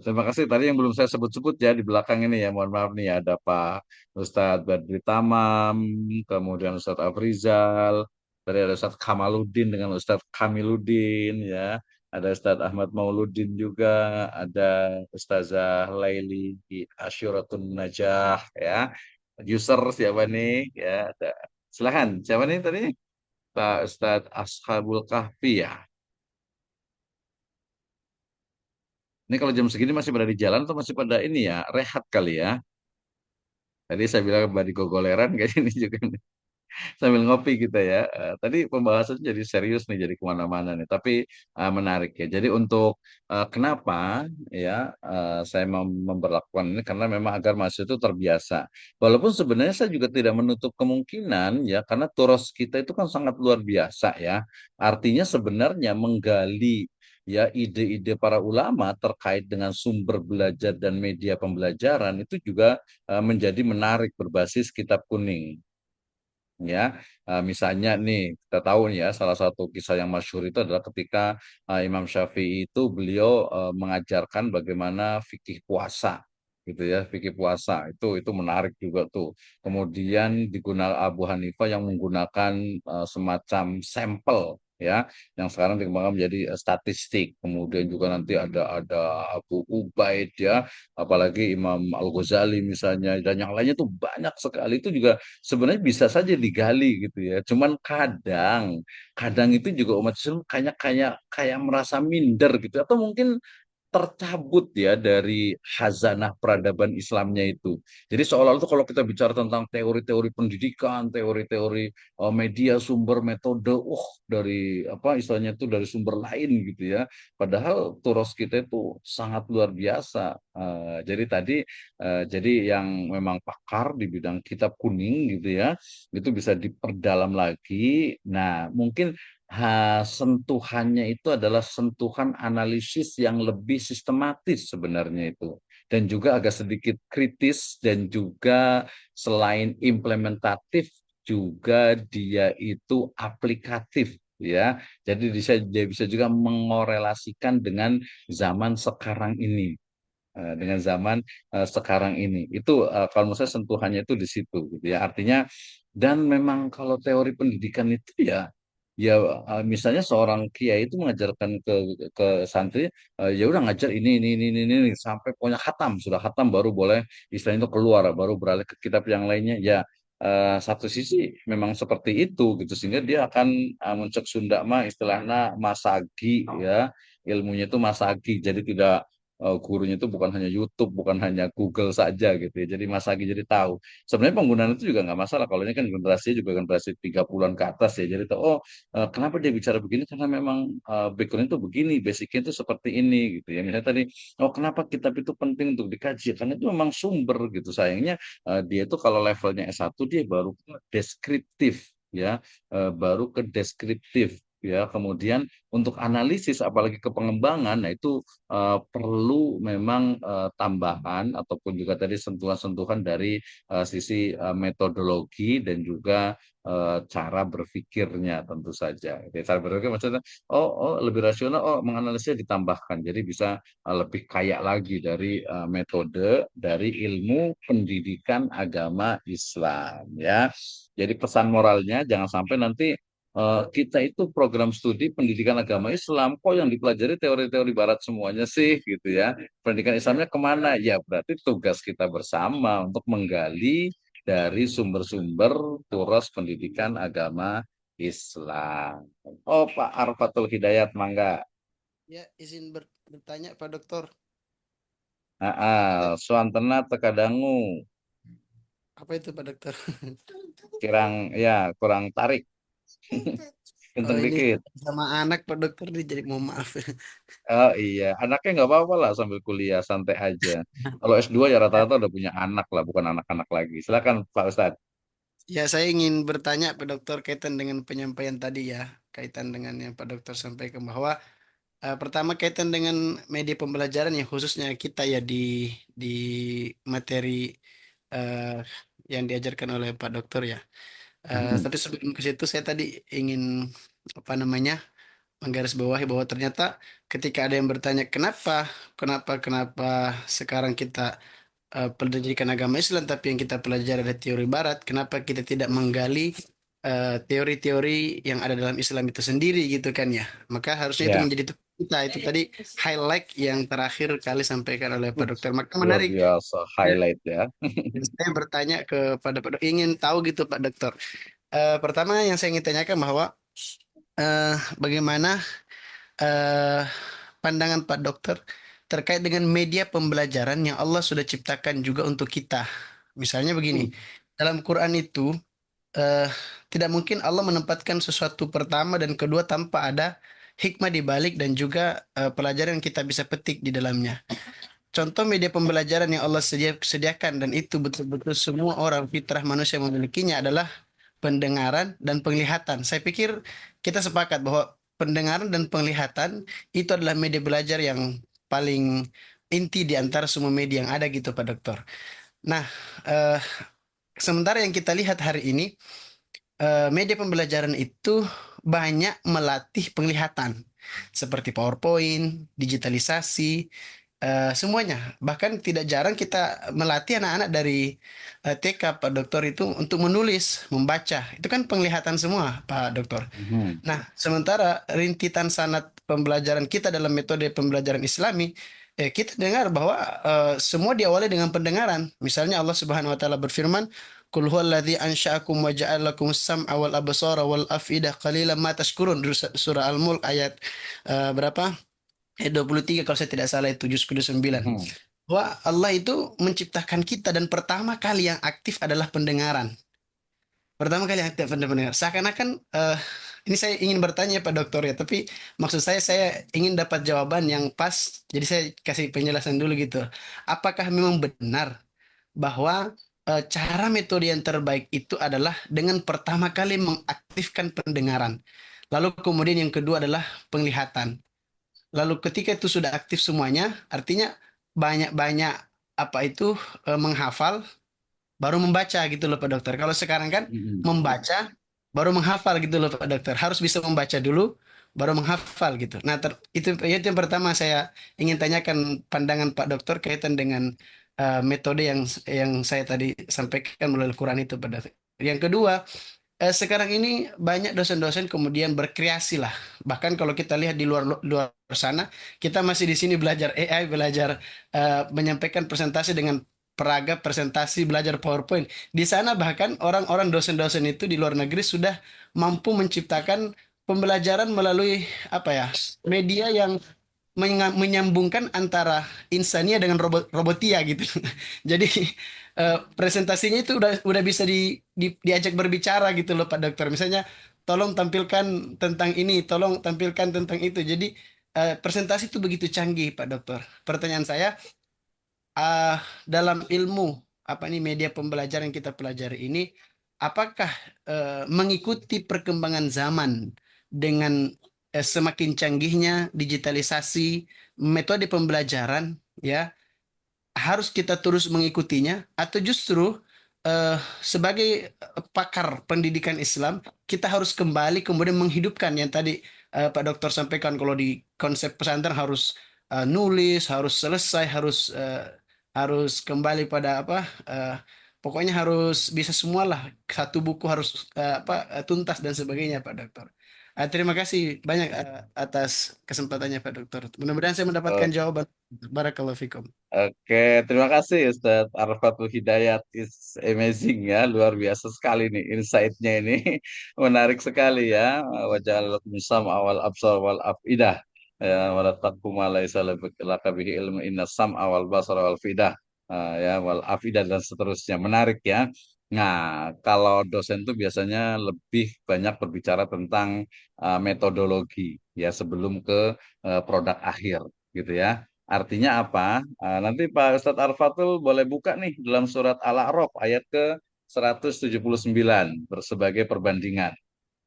Speaker 2: Terima kasih. Tadi yang belum saya sebut-sebut ya di belakang ini ya. Mohon maaf nih ada Pak Ustadz Badri Tamam, kemudian Ustadz Afrizal, tadi ada Ustadz Kamaludin dengan Ustadz Kamiluddin ya. Ada Ustadz Ahmad Mauludin juga, ada Ustazah Laili Asyuratun Najah ya. User siapa nih? Ya, ada. Silakan. Siapa nih tadi? Pak Ustadz Ashabul Kahfi ya. Ini kalau jam segini masih pada di jalan atau masih pada ini ya, rehat kali ya. Tadi saya bilang badi gogoleran kayak ini juga nih. Sambil ngopi kita ya. Tadi pembahasannya jadi serius nih, jadi kemana-mana nih. Tapi menarik ya. Jadi untuk kenapa ya saya memperlakukan ini karena memang agar mahasiswa itu terbiasa. Walaupun sebenarnya saya juga tidak menutup kemungkinan ya, karena turos kita itu kan sangat luar biasa ya. Artinya sebenarnya menggali ya ide-ide para ulama terkait dengan sumber belajar dan media pembelajaran itu juga menjadi menarik berbasis kitab kuning ya. Misalnya nih kita tahu nih ya salah satu kisah yang masyhur itu adalah ketika Imam Syafi'i itu beliau mengajarkan bagaimana fikih puasa gitu ya fikih puasa itu menarik juga tuh kemudian digunakan Abu Hanifah yang menggunakan semacam sampel ya, yang sekarang dikembangkan menjadi statistik. Kemudian juga nanti ada Abu Ubaid ya, apalagi Imam Al-Ghazali misalnya, dan yang lainnya tuh banyak sekali. Itu juga sebenarnya bisa saja digali gitu ya. Cuman kadang kadang itu juga umat Islam kayak kayak kayak merasa minder gitu, atau mungkin tercabut ya dari khazanah peradaban Islamnya itu. Jadi seolah-olah itu kalau kita bicara tentang teori-teori pendidikan, teori-teori media, sumber, metode, dari apa istilahnya itu dari sumber lain gitu ya. Padahal turos kita itu sangat luar biasa. Jadi yang memang pakar di bidang kitab kuning gitu ya, itu bisa diperdalam lagi. Nah, mungkin sentuhannya itu adalah sentuhan analisis yang lebih sistematis sebenarnya itu. Dan juga agak sedikit kritis, dan juga selain implementatif, juga dia itu aplikatif ya. Jadi dia bisa juga mengorelasikan dengan zaman sekarang ini. Dengan zaman sekarang ini. Itu kalau menurut saya sentuhannya itu di situ gitu ya. Artinya, dan memang kalau teori pendidikan itu ya, ya misalnya seorang kiai itu mengajarkan ke santri, ya udah ngajar ini sampai pokoknya khatam, sudah khatam baru boleh istilahnya itu keluar, baru beralih ke kitab yang lainnya. Ya, satu sisi memang seperti itu gitu, sehingga dia akan muncul Sunda mah istilahnya masagi ya, ilmunya itu masagi, jadi tidak gurunya itu bukan hanya YouTube, bukan hanya Google saja gitu ya. Jadi Mas Agi jadi tahu. Sebenarnya penggunaan itu juga nggak masalah. Kalau ini kan generasi juga generasi 30-an ke atas ya. Jadi tahu, kenapa dia bicara begini? Karena memang background itu begini, basicnya itu seperti ini gitu ya. Misalnya tadi, kenapa kitab itu penting untuk dikaji? Karena itu memang sumber gitu. Sayangnya dia itu kalau levelnya S1 dia baru ke deskriptif ya, baru ke deskriptif ya. Kemudian untuk analisis apalagi ke pengembangan, nah itu perlu memang tambahan ataupun juga tadi sentuhan-sentuhan dari sisi metodologi dan juga cara berpikirnya tentu saja. Jadi, cara berpikir maksudnya, lebih rasional, menganalisis ditambahkan, jadi bisa lebih kaya lagi dari metode dari ilmu pendidikan agama Islam ya. Jadi pesan moralnya jangan sampai nanti kita itu program studi pendidikan agama Islam, kok yang dipelajari teori-teori Barat semuanya sih gitu ya. Pendidikan Islamnya kemana? Ya berarti tugas kita bersama untuk menggali dari sumber-sumber turos pendidikan agama Islam. Oh, Pak Arfatul Hidayat, mangga.
Speaker 7: Ya, izin bertanya Pak Dokter.
Speaker 2: Suantena tekadangu.
Speaker 7: Apa itu Pak Dokter?
Speaker 2: Kurang tarik.
Speaker 7: Oh,
Speaker 2: Kenceng
Speaker 7: ini
Speaker 2: dikit.
Speaker 7: sama anak Pak Dokter nih, jadi mohon maaf.
Speaker 2: Oh iya, anaknya nggak apa-apa lah sambil kuliah, santai aja. Kalau S2 ya rata-rata udah punya anak lah, bukan anak-anak lagi. Silakan Pak Ustadz.
Speaker 7: Ya, saya ingin bertanya Pak Dokter kaitan dengan penyampaian tadi ya, kaitan dengan yang Pak Dokter sampaikan bahwa pertama kaitan dengan media pembelajaran yang khususnya kita ya di materi eh, yang diajarkan oleh Pak Dokter ya. Tapi sebelum ke situ saya tadi ingin apa namanya menggarisbawahi bahwa ternyata ketika ada yang bertanya kenapa sekarang kita pendidikan agama Islam tapi yang kita pelajari adalah teori Barat, kenapa kita tidak menggali teori-teori yang ada dalam Islam itu sendiri gitu kan ya. Maka harusnya itu
Speaker 2: Ya,
Speaker 7: menjadi tugas kita. Itu tadi highlight yang terakhir kali sampaikan oleh Pak Dokter. Maka
Speaker 2: luar
Speaker 7: menarik.
Speaker 2: biasa
Speaker 7: Ya,
Speaker 2: highlight ya.
Speaker 7: saya bertanya kepada Pak Dokter, ingin tahu gitu Pak Dokter. Pertama yang saya ingin tanyakan bahwa bagaimana eh, pandangan Pak Dokter terkait dengan media pembelajaran yang Allah sudah ciptakan juga untuk kita. Misalnya begini, dalam Quran itu eh, tidak mungkin Allah menempatkan sesuatu pertama dan kedua tanpa ada hikmah di balik dan juga pelajaran yang kita bisa petik di dalamnya. Contoh media pembelajaran yang Allah sediakan dan itu betul-betul semua orang fitrah manusia memilikinya adalah pendengaran dan penglihatan. Saya pikir kita sepakat bahwa pendengaran dan penglihatan itu adalah media belajar yang paling inti di antara semua media yang ada gitu Pak Dokter. Nah, eh, sementara yang kita lihat hari ini, media pembelajaran itu banyak melatih penglihatan seperti PowerPoint, digitalisasi, semuanya. Bahkan tidak jarang kita melatih anak-anak dari TK, Pak Dokter, itu untuk menulis, membaca. Itu kan penglihatan semua, Pak Dokter.
Speaker 2: Mhm.
Speaker 7: Nah, sementara rintitan sanad pembelajaran kita dalam metode pembelajaran Islami, kita dengar bahwa semua diawali dengan pendengaran. Misalnya Allah Subhanahu wa taala berfirman, "Qul huwallazi ansha'akum wa ja'ala lakum sam'a wal absara wal afidah qalilan ma tashkurun." Surah Al-Mulk ayat berapa? 23 kalau saya tidak salah, itu juz ke-9.
Speaker 2: Mhm.
Speaker 7: Wah, Allah itu menciptakan kita dan pertama kali yang aktif adalah pendengaran. Pertama kali aktif pendengar. Seakan-akan ini saya ingin bertanya Pak Dokter ya, tapi maksud saya ingin dapat jawaban yang pas. Jadi saya kasih penjelasan dulu gitu. Apakah memang benar bahwa cara metode yang terbaik itu adalah dengan pertama kali mengaktifkan pendengaran. Lalu kemudian yang kedua adalah penglihatan. Lalu ketika itu sudah aktif semuanya, artinya banyak-banyak apa itu menghafal baru membaca gitu loh Pak Dokter. Kalau sekarang kan
Speaker 2: Mhm.
Speaker 7: membaca baru menghafal gitu loh Pak Dokter. Harus bisa membaca dulu baru menghafal gitu. Nah, itu yang pertama saya ingin tanyakan pandangan Pak Dokter kaitan dengan metode yang saya tadi sampaikan melalui Al-Quran itu Pak Dokter. Yang kedua, sekarang ini banyak dosen-dosen kemudian berkreasi lah. Bahkan kalau kita lihat di luar luar sana, kita masih di sini belajar AI, belajar menyampaikan presentasi dengan peragam presentasi, belajar PowerPoint. Di sana bahkan orang-orang dosen-dosen itu di luar negeri sudah mampu menciptakan pembelajaran melalui apa ya, media yang menyambungkan antara insania dengan robotia gitu. Jadi presentasinya itu udah bisa diajak berbicara gitu loh Pak Dokter. Misalnya tolong tampilkan tentang ini, tolong tampilkan tentang itu. Jadi presentasi itu begitu canggih Pak Dokter. Pertanyaan saya, ah, dalam ilmu apa nih media pembelajaran yang kita pelajari ini, apakah mengikuti perkembangan zaman dengan semakin canggihnya digitalisasi metode pembelajaran, ya, harus kita terus mengikutinya atau justru sebagai pakar pendidikan Islam kita harus kembali kemudian menghidupkan yang tadi Pak Dokter sampaikan, kalau di konsep pesantren harus nulis, harus selesai, harus kembali pada apa, pokoknya harus bisa semualah, satu buku harus tuntas dan sebagainya Pak Dokter. Terima kasih banyak atas kesempatannya Pak Dokter. Mudah-mudahan saya mendapatkan jawaban. Barakallahu fikum.
Speaker 2: Oke, terima kasih Ustadz Arfatul Hidayat. It's amazing ya, luar biasa sekali nih insight-nya ini. Menarik sekali ya. Wajah musam awal absar wal afidah. Ya, wala taqfu ma laisa laka bihi ilmu inna sam awal basar wal fidah. Ya, wal afidah dan seterusnya. Menarik ya. Nah, kalau dosen tuh biasanya lebih banyak berbicara tentang metodologi ya sebelum ke produk akhir gitu ya. Artinya apa? Nanti Pak Ustadz Arfatul boleh buka nih dalam surat Al-A'raf ayat ke 179 sebagai perbandingan.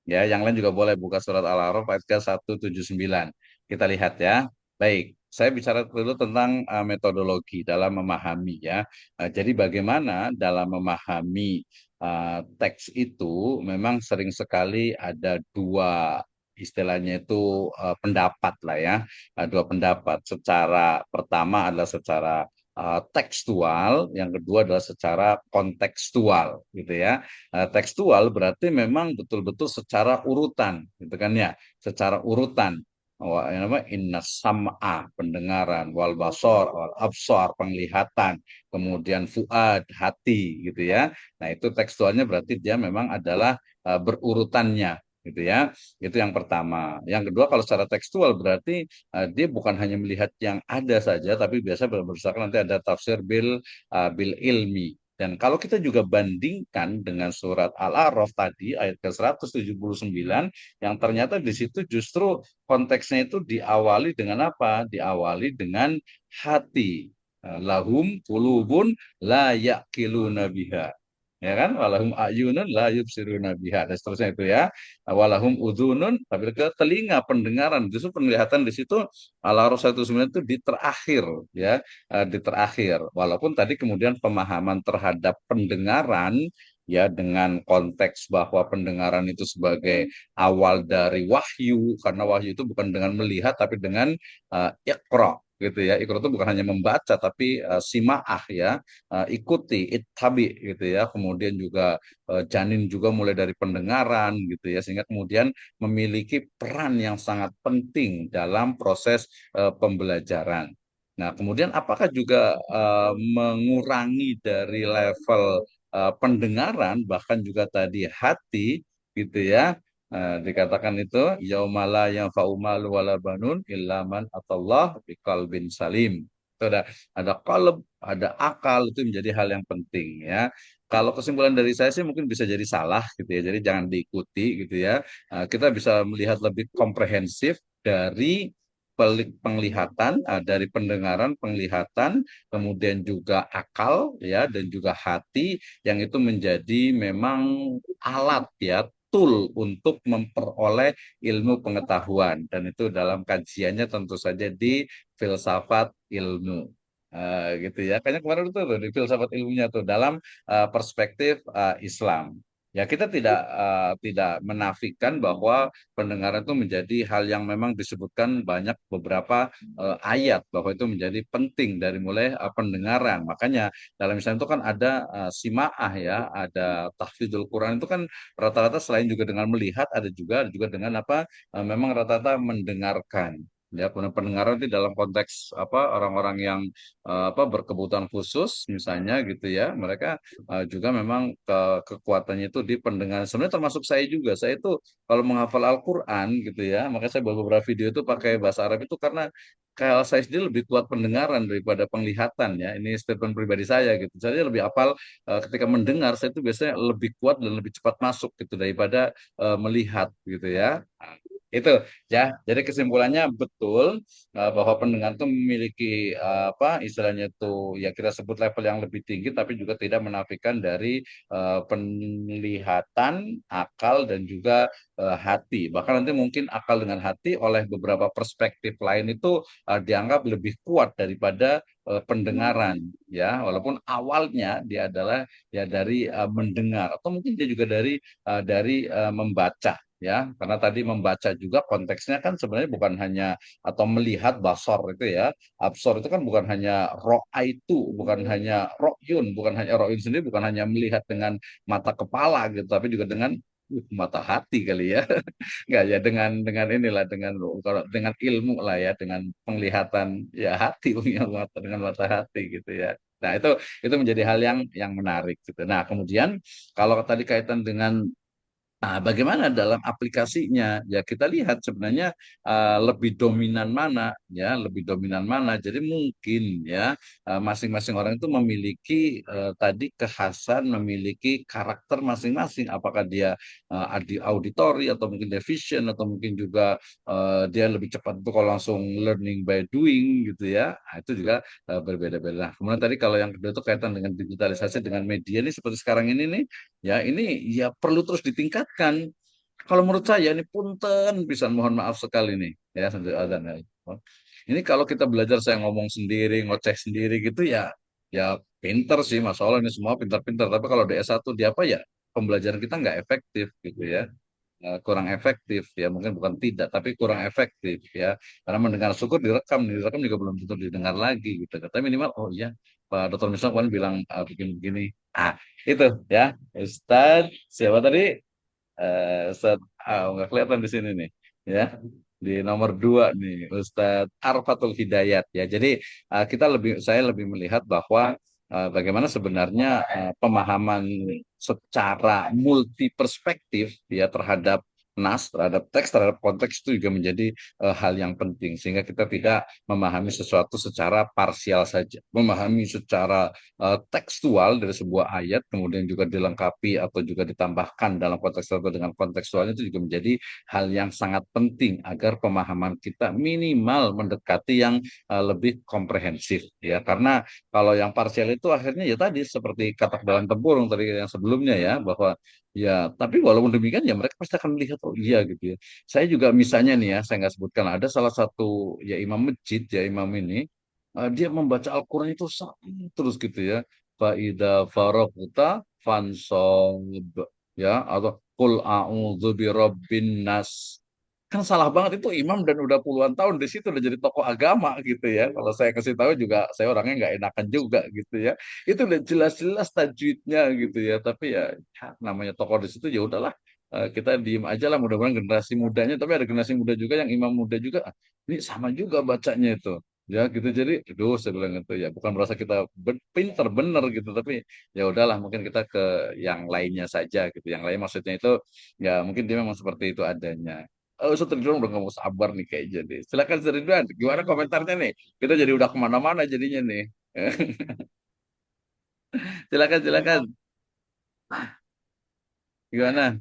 Speaker 2: Ya, yang lain juga boleh buka surat Al-A'raf ayat ke 179. Kita lihat ya. Baik, saya bicara dulu tentang metodologi dalam memahami ya. Jadi bagaimana dalam memahami teks itu memang sering sekali ada dua istilahnya itu pendapat lah ya. Dua pendapat. Secara pertama adalah secara tekstual, yang kedua adalah secara kontekstual gitu ya. Tekstual berarti memang betul-betul secara urutan, gitu kan ya, secara urutan. Yang nama inna sam'a pendengaran, wal basor, wal absor penglihatan, kemudian fuad hati, gitu ya. Nah itu tekstualnya berarti dia memang adalah berurutannya, gitu ya. Itu yang pertama. Yang kedua kalau secara tekstual berarti dia bukan hanya melihat yang ada saja, tapi biasa berdasarkan nanti ada tafsir bil ilmi. Dan kalau kita juga bandingkan dengan surat Al-A'raf tadi ayat ke-179 yang ternyata di situ justru konteksnya itu diawali dengan apa? Diawali dengan hati. Lahum qulubun la yaqiluna biha. Ya kan? Walahum ayunun la yubsiruna biha dan seterusnya itu ya. Walahum udhunun tapi ke telinga pendengaran. Justru penglihatan di situ Al-A'raf 179 itu di terakhir ya, di terakhir. Walaupun tadi kemudian pemahaman terhadap pendengaran ya dengan konteks bahwa pendengaran itu sebagai awal dari wahyu, karena wahyu itu bukan dengan melihat tapi dengan iqra gitu ya. Iqra itu bukan hanya membaca tapi simaah ya, ikuti, ittabi gitu ya. Kemudian juga janin juga mulai dari pendengaran gitu ya, sehingga kemudian memiliki peran yang sangat penting dalam proses pembelajaran. Nah, kemudian apakah juga mengurangi dari level pendengaran, bahkan juga tadi hati gitu ya. Dikatakan itu yaumala yang faumalu wala banun illa man atallah biqalbin salim. Itu ada qalb, ada akal, itu menjadi hal yang penting ya. Kalau kesimpulan dari saya sih mungkin bisa jadi salah gitu ya. Jadi jangan diikuti gitu ya. Kita bisa melihat lebih komprehensif dari penglihatan, dari pendengaran, penglihatan, kemudian juga akal ya, dan juga hati yang itu menjadi memang alat ya, tool untuk memperoleh ilmu pengetahuan, dan itu dalam kajiannya tentu saja di filsafat ilmu. Gitu ya, kayaknya kemarin itu tuh, di filsafat ilmunya tuh dalam perspektif Islam. Ya, kita tidak menafikan bahwa pendengaran itu menjadi hal yang memang disebutkan banyak beberapa ayat bahwa itu menjadi penting dari mulai pendengaran. Makanya dalam Islam itu kan ada simaah ya, ada tahfidzul Quran itu kan rata-rata selain juga dengan melihat, ada juga dengan apa, memang rata-rata mendengarkan. Ya, pendengaran itu dalam konteks apa, orang-orang yang apa, berkebutuhan khusus misalnya gitu ya, mereka juga memang kekuatannya itu di pendengaran. Sebenarnya termasuk saya juga. Saya itu kalau menghafal Al-Quran gitu ya, makanya saya buat beberapa video itu pakai bahasa Arab itu karena kalau saya sendiri lebih kuat pendengaran daripada penglihatan ya. Ini statement pribadi saya gitu. Saya lebih hafal ketika mendengar, saya itu biasanya lebih kuat dan lebih cepat masuk gitu daripada melihat gitu ya. Nah, itu ya. Jadi kesimpulannya betul bahwa pendengar itu memiliki apa istilahnya itu ya, kita sebut level yang lebih tinggi, tapi juga tidak menafikan dari penglihatan, akal, dan juga hati. Bahkan nanti mungkin akal dengan hati oleh beberapa perspektif lain itu dianggap lebih kuat daripada pendengaran ya, walaupun awalnya dia adalah ya dari mendengar, atau mungkin dia juga dari membaca ya, karena tadi membaca juga konteksnya kan sebenarnya bukan hanya atau melihat basor itu ya, absor itu kan bukan hanya ro'a itu, bukan hanya ro'yun, bukan hanya ro'yun sendiri, bukan hanya melihat dengan mata kepala gitu, tapi juga dengan mata hati kali ya. Enggak ya, dengan inilah, kalau dengan ilmu lah ya, dengan penglihatan ya hati, punya mata, dengan mata hati gitu ya. Nah, itu menjadi hal yang menarik gitu. Nah, kemudian kalau tadi kaitan dengan bagaimana dalam aplikasinya? Ya, kita lihat sebenarnya lebih dominan mana, ya, lebih dominan mana. Jadi mungkin ya masing-masing orang itu memiliki tadi kekhasan, memiliki karakter masing-masing. Apakah dia auditori, atau mungkin dia vision, atau mungkin juga dia lebih cepat itu kalau langsung learning by doing gitu ya. Nah, itu juga berbeda-beda. Nah, kemudian tadi kalau yang kedua itu kaitan dengan digitalisasi dengan media ini seperti sekarang ini nih. Ya, ini ya perlu terus ditingkatkan. Kalau menurut saya ini punten pisan, mohon maaf sekali nih ya, sambil azan ya. Ini kalau kita belajar saya ngomong sendiri, ngoceh sendiri gitu ya, ya pinter sih, masalah ini semua pintar-pintar. Tapi kalau di S1 di apa ya, pembelajaran kita nggak efektif gitu ya. Kurang efektif ya, mungkin bukan tidak tapi kurang efektif ya, karena mendengar syukur direkam juga belum tentu didengar lagi gitu, tapi minimal oh iya Pak Dokter Misal kan bilang begini-begini, itu ya. Ustadz siapa tadi, Ustadz nggak kelihatan di sini nih ya, di nomor 2 nih Ustadz Arfatul Hidayat ya. Jadi saya lebih melihat bahwa bagaimana sebenarnya pemahaman secara multi perspektif ya terhadap nas, terhadap teks, terhadap konteks itu juga menjadi hal yang penting, sehingga kita tidak memahami sesuatu secara parsial saja, memahami secara tekstual dari sebuah ayat, kemudian juga dilengkapi atau juga ditambahkan dalam konteks tertentu dengan kontekstualnya, itu juga menjadi hal yang sangat penting agar pemahaman kita minimal mendekati yang lebih komprehensif ya. Karena kalau yang parsial itu akhirnya ya tadi seperti katak dalam tempurung tadi yang sebelumnya ya, bahwa ya tapi walaupun demikian ya mereka pasti akan melihat oh iya gitu ya. Saya juga misalnya nih ya, saya nggak sebutkan, ada salah satu ya imam masjid ya, imam ini dia membaca Al-Quran itu terus gitu ya. Faida farokuta fansob ya, atau Qul a'udzu birabbin nas. Kan salah banget, itu imam dan udah puluhan tahun di situ udah jadi tokoh agama gitu ya. Kalau saya kasih tahu juga saya orangnya nggak enakan juga gitu ya. Itu udah jelas-jelas tajwidnya gitu ya. Tapi ya, namanya tokoh di situ ya udahlah. Kita diem aja lah, mudah-mudahan generasi mudanya, tapi ada generasi muda juga yang imam muda juga, ini sama juga bacanya itu ya gitu. Jadi aduh, saya bilang itu ya bukan merasa kita pinter bener gitu, tapi ya udahlah, mungkin kita ke yang lainnya saja gitu. Yang lain maksudnya itu ya mungkin dia memang seperti itu adanya. Oh, Ustaz Ridwan udah gak mau sabar nih kayak jadi. Silakan Ustaz Ridwan, gimana komentarnya nih? Kita jadi udah kemana-mana jadinya nih. Silakan, silakan. Gimana?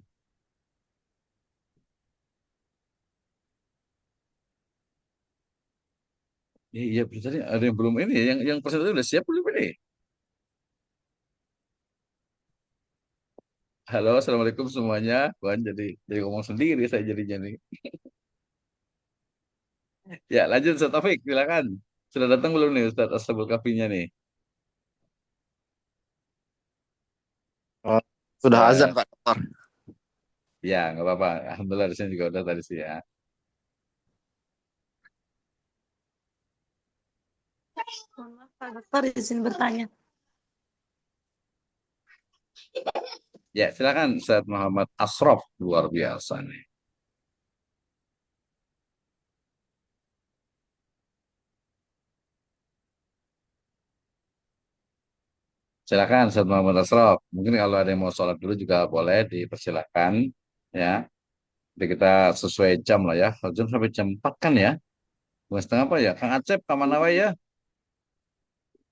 Speaker 2: Iya, tadi ada yang belum ini, yang presentasi udah siap belum ini? Halo, assalamualaikum semuanya. Tuhan jadi ngomong sendiri saya jadinya nih. Ya, lanjut Ustaz Taufik, silakan. Sudah datang belum nih Ustaz Ashabul Kafinya nih?
Speaker 3: Oh, sudah azan
Speaker 2: Ustaz.
Speaker 3: Pak Dokter.
Speaker 2: Ya, nggak apa-apa. Alhamdulillah di sini juga udah tadi sih ya.
Speaker 4: Mohon maaf, Pak Dokter, izin bertanya.
Speaker 2: Ya, silakan Ustaz Muhammad Asraf, luar biasa nih. Silakan Ustaz Muhammad Asraf. Mungkin kalau ada yang mau sholat dulu juga boleh dipersilakan ya. Jadi kita sesuai jam lah ya. Jam sampai jam 4 kan ya? Bukan setengah apa ya? Kang Acep, Kang Manawai ya.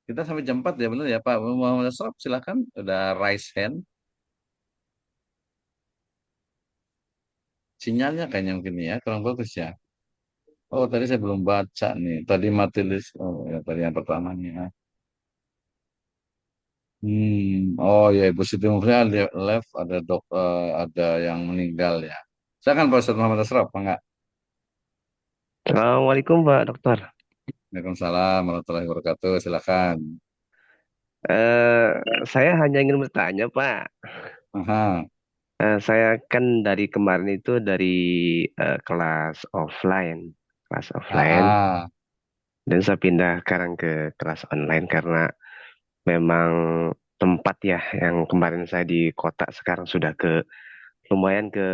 Speaker 2: Kita sampai jam 4 ya, benar ya Pak Muhammad Asraf. Silakan. Udah raise hand. Sinyalnya kayaknya mungkin ya. Kurang bagus ya. Oh, tadi saya belum baca nih. Tadi mati list. Oh, ya, tadi yang pertama nih ya. Oh ya, Ibu Siti Mulia left ada ada yang meninggal ya. Silakan Pak Ustaz Muhammad Asraf, Pak enggak?
Speaker 8: Assalamualaikum Pak Dokter.
Speaker 2: Waalaikumsalam warahmatullahi wabarakatuh. Silakan.
Speaker 8: Eh, saya hanya ingin bertanya Pak.
Speaker 2: Aha.
Speaker 8: Saya kan dari kemarin itu dari kelas offline,
Speaker 2: AA.
Speaker 8: dan saya pindah sekarang ke kelas online karena memang tempat ya yang kemarin saya di kota sekarang sudah lumayan ke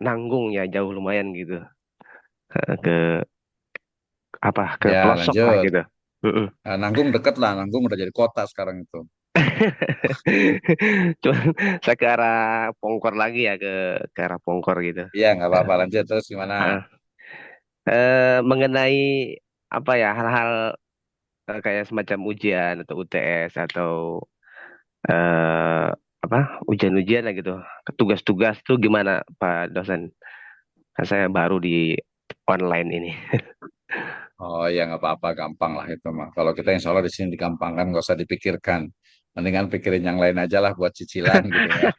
Speaker 8: Nanggung ya, jauh lumayan gitu. Ke ke
Speaker 2: Ya,
Speaker 8: pelosok lah
Speaker 2: lanjut.
Speaker 8: gitu. Mm-mm.
Speaker 2: Nanggung deket lah. Nanggung udah jadi kota sekarang itu.
Speaker 8: Cuman saya ke arah Pongkor lagi ya, ke arah Pongkor gitu.
Speaker 2: Iya, nggak apa-apa. Lanjut terus gimana?
Speaker 8: Ah, mengenai apa ya, hal-hal kayak semacam ujian atau UTS atau eh, apa, ujian-ujian lah gitu. Tugas-tugas tuh gimana Pak dosen? Kan saya baru di online ini.
Speaker 2: Oh ya, nggak apa-apa. Gampang lah itu mah. Kalau kita insya Allah di sini digampangkan, nggak usah dipikirkan. Mendingan pikirin yang lain aja lah buat cicilan gitu ya.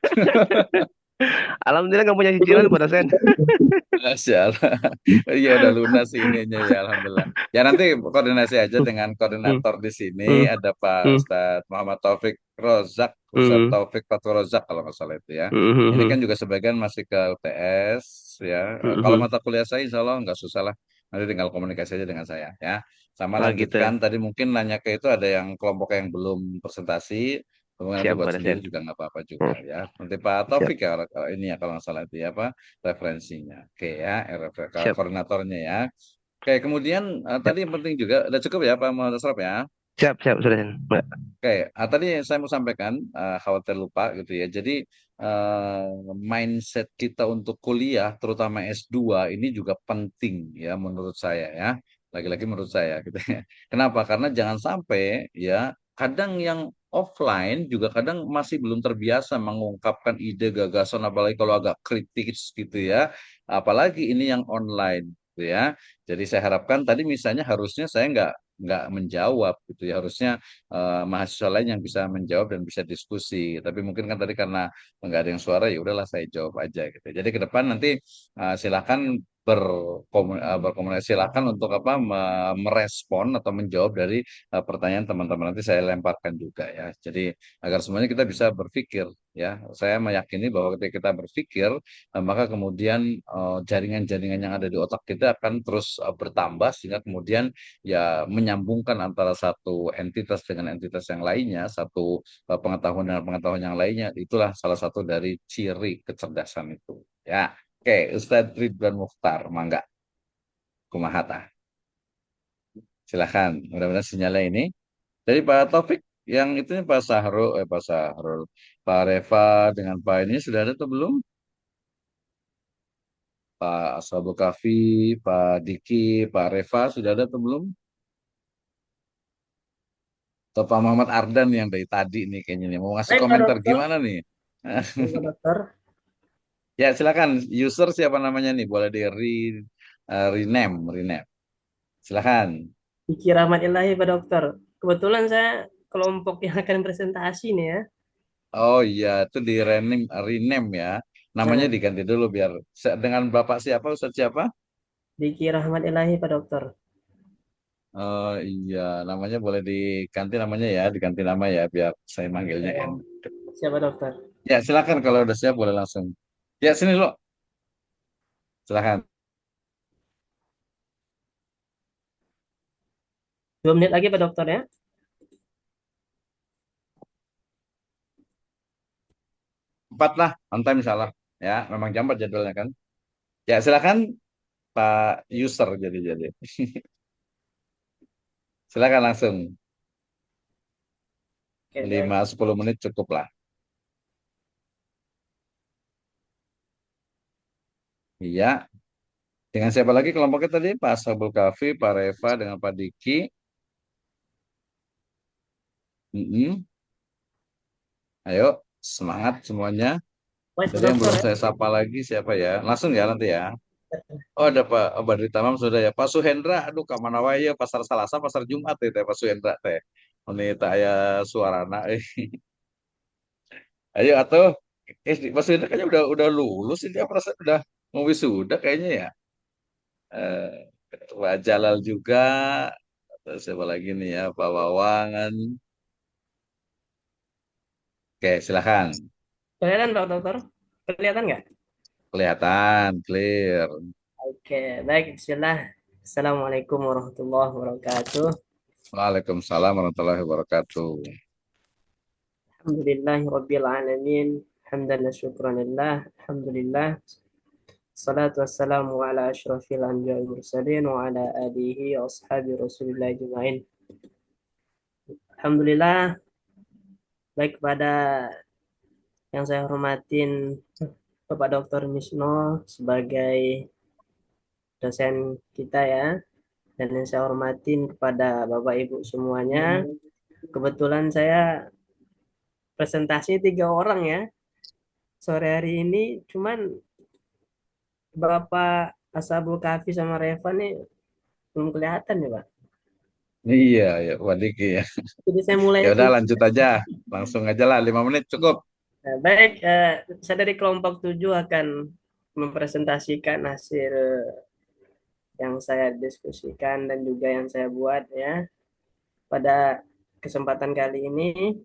Speaker 8: Alhamdulillah nggak punya cicilan Pak dosen.
Speaker 2: Masya Allah. Iya udah lunas sih ininya ya Alhamdulillah. Ya nanti koordinasi aja dengan
Speaker 8: Hmm,
Speaker 2: koordinator di sini.
Speaker 8: hmm,
Speaker 2: Ada Pak
Speaker 8: hmm,
Speaker 2: Ustadz Muhammad Taufik Rozak, Ustadz
Speaker 8: hmm,
Speaker 2: Taufik Fatur Rozak kalau nggak salah itu ya.
Speaker 8: hmm, hmm,
Speaker 2: Ini
Speaker 8: hmm,
Speaker 2: kan juga sebagian masih ke UTS ya.
Speaker 8: hmm,
Speaker 2: Kalau
Speaker 8: hmm.
Speaker 2: mata kuliah saya insya Allah nggak susah lah. Nanti tinggal komunikasi aja dengan saya ya. Sama
Speaker 8: Oh gitu.
Speaker 2: lanjutkan tadi mungkin nanya ke itu ada yang kelompok yang belum presentasi. Kemudian nanti
Speaker 8: Siap
Speaker 2: buat
Speaker 8: Pak
Speaker 2: sendiri
Speaker 8: dosen.
Speaker 2: juga nggak apa-apa juga
Speaker 8: Hmm,
Speaker 2: ya. Nanti Pak
Speaker 8: siap,
Speaker 2: Taufik ya ini ya kalau nggak salah itu ya Pak referensinya. Oke ya,
Speaker 8: siap,
Speaker 2: koordinatornya ya. Oke, kemudian
Speaker 8: siap,
Speaker 2: tadi yang penting juga, udah cukup ya Pak Muhammad Asraf ya.
Speaker 8: siap, siap, sudah Mbak.
Speaker 2: Oke, tadi saya mau sampaikan, khawatir lupa gitu ya. Jadi mindset kita untuk kuliah, terutama S2 ini juga penting ya menurut saya ya. Lagi-lagi menurut saya gitu ya. Kenapa? Karena jangan sampai ya, kadang yang offline juga kadang masih belum terbiasa mengungkapkan ide gagasan, apalagi kalau agak kritis gitu ya. Apalagi ini yang online gitu ya. Jadi saya harapkan tadi misalnya harusnya saya nggak menjawab gitu ya, harusnya mahasiswa lain yang bisa menjawab dan bisa diskusi. Tapi mungkin kan tadi karena nggak ada yang suara ya udahlah saya jawab aja gitu. Jadi ke depan nanti silakan berkomunikasi. Silakan untuk apa merespon atau menjawab dari pertanyaan teman-teman. Nanti saya lemparkan juga ya. Jadi agar semuanya kita bisa berpikir ya. Saya meyakini bahwa ketika kita berpikir, maka kemudian jaringan-jaringan yang ada di otak kita akan terus bertambah sehingga kemudian ya menyambungkan antara satu entitas dengan entitas yang lainnya, satu pengetahuan dengan pengetahuan yang lainnya. Itulah salah satu dari ciri kecerdasan itu. Ya. Oke, Ustadz Ridwan Mukhtar, mangga, kumahata. Silahkan, mudah-mudahan sinyalnya ini. Dari Pak Taufik, yang itu Pak Sahrul, Pak Reva dengan Pak ini sudah ada atau belum? Pak Ashabul Kahfi, Pak Diki, Pak Reva sudah ada atau belum? Atau Pak Muhammad Ardan yang dari tadi nih kayaknya nih mau ngasih
Speaker 9: Baik, Pak
Speaker 2: komentar
Speaker 9: Dokter.
Speaker 2: gimana nih?
Speaker 9: Baik, Pak Dokter.
Speaker 2: Ya silakan, user siapa namanya nih? Boleh di rename, rename. Silakan.
Speaker 9: Diki Rahmat Ilahi, Pak Dokter. Kebetulan saya kelompok yang akan presentasi nih ya.
Speaker 2: Oh iya, itu di rename ya. Namanya
Speaker 9: Nah,
Speaker 2: diganti dulu biar dengan Bapak siapa, Ustadz siapa?
Speaker 9: Diki Rahmat Ilahi, Pak Dokter.
Speaker 2: Oh iya, namanya boleh diganti namanya ya, diganti nama ya biar saya manggilnya enak.
Speaker 9: Siapa Dokter?
Speaker 2: Ya silakan kalau udah siap boleh langsung. Ya sini lo, silakan.
Speaker 9: 2 menit lagi, Pak Dokter ya.
Speaker 2: 4 lah, on time salah. Ya, memang jam 4 jadwalnya kan. Ya silakan Pak user jadi. Silakan langsung.
Speaker 9: Oke, baik.
Speaker 2: 5-10 menit cukup lah. Iya. Dengan siapa lagi kelompoknya tadi? Pak Sabul Kafi, Pak Reva, dengan Pak Diki. Mm-mm. Ayo, semangat semuanya.
Speaker 9: Baik, Pak
Speaker 2: Jadi yang
Speaker 9: Dokter
Speaker 2: belum
Speaker 9: ya.
Speaker 2: saya sapa lagi siapa ya? Langsung ya nanti ya. Oh ada Pak Badri Tamam sudah ya. Pak Suhendra, aduh ke mana wae ya pasar Salasa, pasar Jumat ya teh Pak Suhendra teh. Ini tak aya suarana. Ayo atuh. Pak Suhendra kayaknya udah lulus ini apa rasa udah mau wisuda kayaknya ya. Pak Jalal juga. Terus siapa lagi nih ya? Pak Wawangan. Oke, silahkan.
Speaker 9: Kelihatan, Pak Dokter? Kelihatan nggak?
Speaker 2: Kelihatan, clear.
Speaker 9: Oke, baik. Bismillah. Assalamualaikum warahmatullahi wabarakatuh.
Speaker 2: Waalaikumsalam warahmatullahi wabarakatuh.
Speaker 9: Alhamdulillahi Rabbil Alamin. Hamdan wa syukran lillah. Alhamdulillah. Salatu wassalamu ala ashrafil anbiya wal mursalin wa ala alihi wa ashabi rasulillah ajma'in. Alhamdulillah, baik kepada yang saya hormatin Bapak Dr. Misno sebagai dosen kita ya, dan yang saya hormatin kepada Bapak Ibu semuanya. Kebetulan saya presentasi 3 orang ya sore hari ini, cuman Bapak Ashabul Kahfi sama Reva nih belum kelihatan ya Pak.
Speaker 2: Iya, ya, Pak Diki ya.
Speaker 9: Jadi saya mulai.
Speaker 2: Ya udah lanjut aja. Langsung aja lah 5 menit cukup.
Speaker 9: Nah, baik, saya dari kelompok 7 akan mempresentasikan hasil yang saya diskusikan dan juga yang saya buat ya. Pada kesempatan kali ini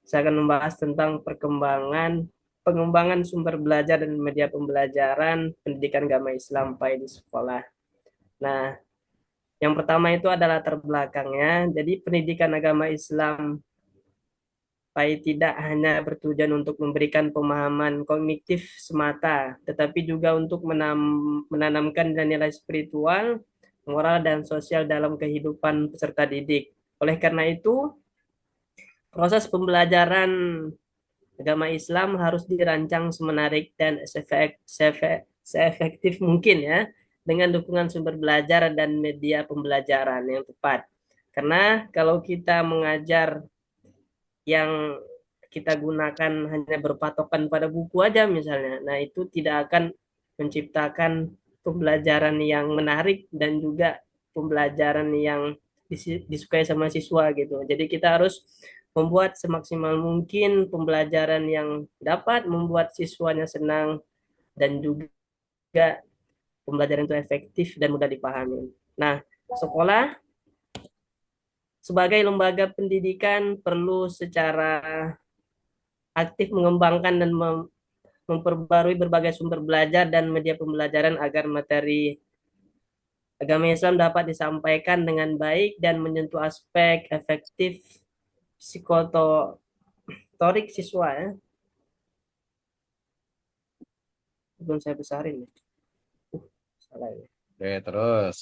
Speaker 9: saya akan membahas tentang pengembangan sumber belajar dan media pembelajaran pendidikan agama Islam PAI di sekolah. Nah, yang pertama itu adalah latar belakangnya. Jadi pendidikan agama Islam PAI tidak hanya bertujuan untuk memberikan pemahaman kognitif semata, tetapi juga untuk menanamkan nilai spiritual, moral, dan sosial dalam kehidupan peserta didik. Oleh karena itu, proses pembelajaran agama Islam harus dirancang semenarik dan seefektif mungkin ya, dengan dukungan sumber belajar dan media pembelajaran yang tepat. Karena kalau kita mengajar yang kita gunakan hanya berpatokan pada buku aja misalnya, nah itu tidak akan menciptakan pembelajaran yang menarik dan juga pembelajaran yang disukai sama siswa gitu. Jadi kita harus membuat semaksimal mungkin pembelajaran yang dapat membuat siswanya senang dan juga pembelajaran itu efektif dan mudah dipahami. Nah, sekolah sebagai lembaga pendidikan perlu secara aktif mengembangkan dan memperbarui berbagai sumber belajar dan media pembelajaran agar materi agama Islam dapat disampaikan dengan baik dan menyentuh aspek efektif psikotorik siswa ya. Belum saya besarin ya. Salah ya.
Speaker 2: Oke, terus.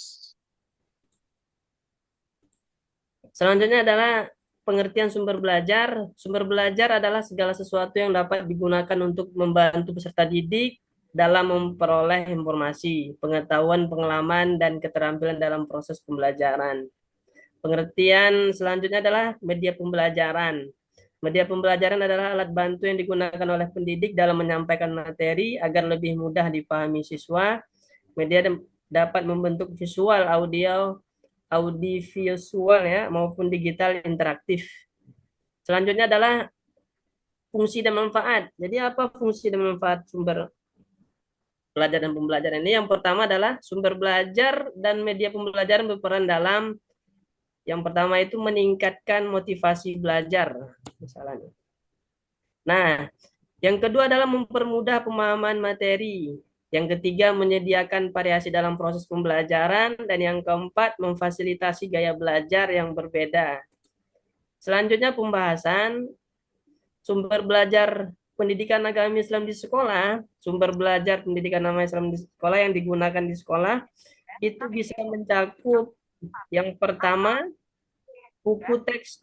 Speaker 9: Selanjutnya adalah pengertian sumber belajar. Sumber belajar adalah segala sesuatu yang dapat digunakan untuk membantu peserta didik dalam memperoleh informasi, pengetahuan, pengalaman, dan keterampilan dalam proses pembelajaran. Pengertian selanjutnya adalah media pembelajaran. Media pembelajaran adalah alat bantu yang digunakan oleh pendidik dalam menyampaikan materi agar lebih mudah dipahami siswa. Media dapat membentuk visual, audiovisual ya, maupun digital interaktif. Selanjutnya adalah fungsi dan manfaat. Jadi apa fungsi dan manfaat sumber belajar dan pembelajaran ini? Yang pertama adalah sumber belajar dan media pembelajaran berperan dalam yang pertama itu meningkatkan motivasi belajar, misalnya. Nah, yang kedua adalah mempermudah pemahaman materi. Yang ketiga, menyediakan variasi dalam proses pembelajaran. Dan yang keempat, memfasilitasi gaya belajar yang berbeda. Selanjutnya pembahasan sumber belajar pendidikan agama Islam di sekolah. Sumber belajar pendidikan agama Islam di sekolah yang digunakan di sekolah itu bisa mencakup yang pertama, buku teks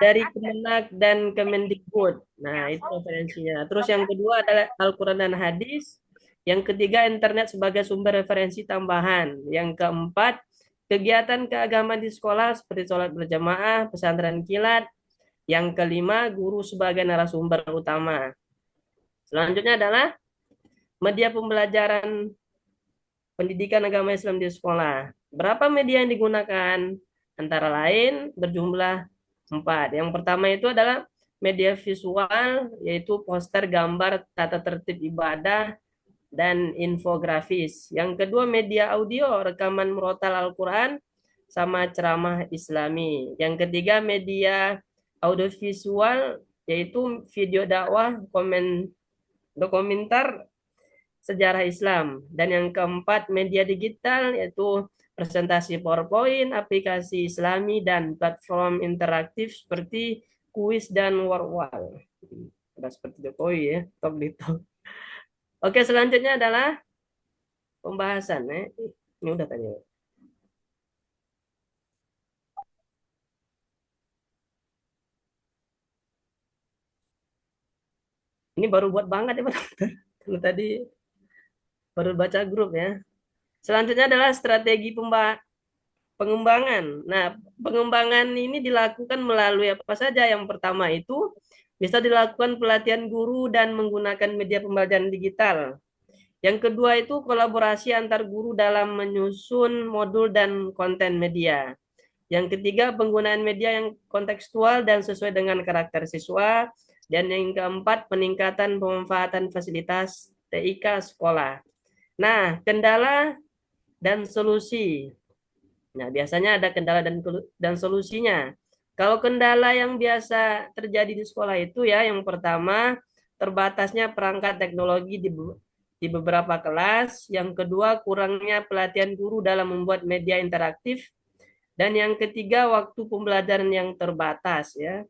Speaker 9: dari Kemenak dan Kemendikbud. Nah, itu referensinya. Terus yang kedua adalah Al-Quran dan Hadis. Yang ketiga, internet sebagai sumber referensi tambahan. Yang keempat, kegiatan keagamaan di sekolah seperti sholat berjamaah, pesantren kilat. Yang kelima, guru sebagai narasumber utama. Selanjutnya adalah media pembelajaran pendidikan agama Islam di sekolah. Berapa media yang digunakan? Antara lain berjumlah 4. Yang pertama itu adalah media visual, yaitu poster, gambar, tata tertib ibadah, dan infografis. Yang kedua media audio, rekaman murotal Al-Quran, sama ceramah Islami. Yang ketiga media audiovisual, yaitu video dakwah, dokumenter, sejarah Islam. Dan yang keempat media digital, yaitu presentasi PowerPoint, aplikasi Islami, dan platform interaktif seperti kuis dan warwal. Ada seperti Jokowi ya, talk di talk. Oke, selanjutnya adalah pembahasan. Ini udah tadi. Ini baru buat banget ya Pak. Tadi baru baca grup ya. Selanjutnya adalah strategi pengembangan. Nah, pengembangan ini dilakukan melalui apa saja? Yang pertama itu bisa dilakukan pelatihan guru dan menggunakan media pembelajaran digital. Yang kedua itu kolaborasi antar guru dalam menyusun modul dan konten media. Yang ketiga penggunaan media yang kontekstual dan sesuai dengan karakter siswa. Dan yang keempat peningkatan pemanfaatan fasilitas TIK sekolah. Nah, kendala dan solusi. Nah, biasanya ada kendala dan solusinya. Kalau kendala yang biasa terjadi di sekolah itu ya, yang pertama terbatasnya perangkat teknologi di beberapa kelas, yang kedua kurangnya pelatihan guru dalam membuat media interaktif, dan yang ketiga waktu pembelajaran yang terbatas ya.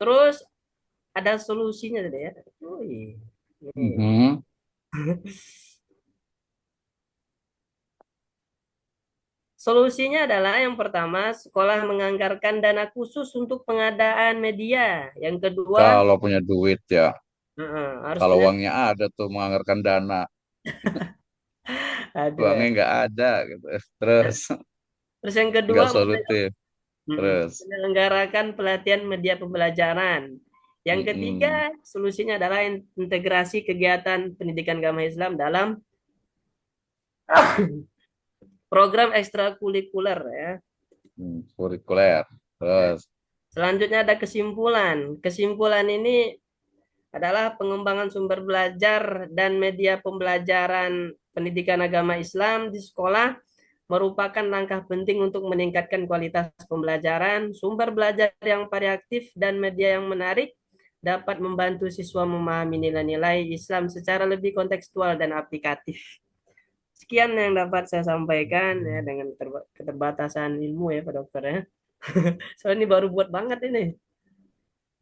Speaker 9: Terus ada solusinya tadi ya. Solusinya adalah yang pertama, sekolah menganggarkan dana khusus untuk pengadaan media. Yang kedua,
Speaker 2: kalau punya duit ya.
Speaker 9: harus
Speaker 2: Kalau
Speaker 9: punya.
Speaker 2: uangnya ada tuh menganggarkan dana.
Speaker 9: Aduh.
Speaker 2: Uangnya nggak ada gitu.
Speaker 9: Terus yang kedua,
Speaker 2: nggak solutif. Terus
Speaker 9: menyelenggarakan pelatihan media pembelajaran. Yang ketiga, solusinya adalah integrasi kegiatan pendidikan agama Islam dalam program ekstrakurikuler ya.
Speaker 2: Kurikuler. Terus
Speaker 9: selanjutnya ada kesimpulan. Kesimpulan ini adalah pengembangan sumber belajar dan media pembelajaran pendidikan agama Islam di sekolah merupakan langkah penting untuk meningkatkan kualitas pembelajaran. Sumber belajar yang variatif dan media yang menarik dapat membantu siswa memahami nilai-nilai Islam secara lebih kontekstual dan aplikatif. Sekian yang dapat saya sampaikan ya dengan keterbatasan ilmu ya Pak Dokter ya. Soalnya ini baru buat banget ini.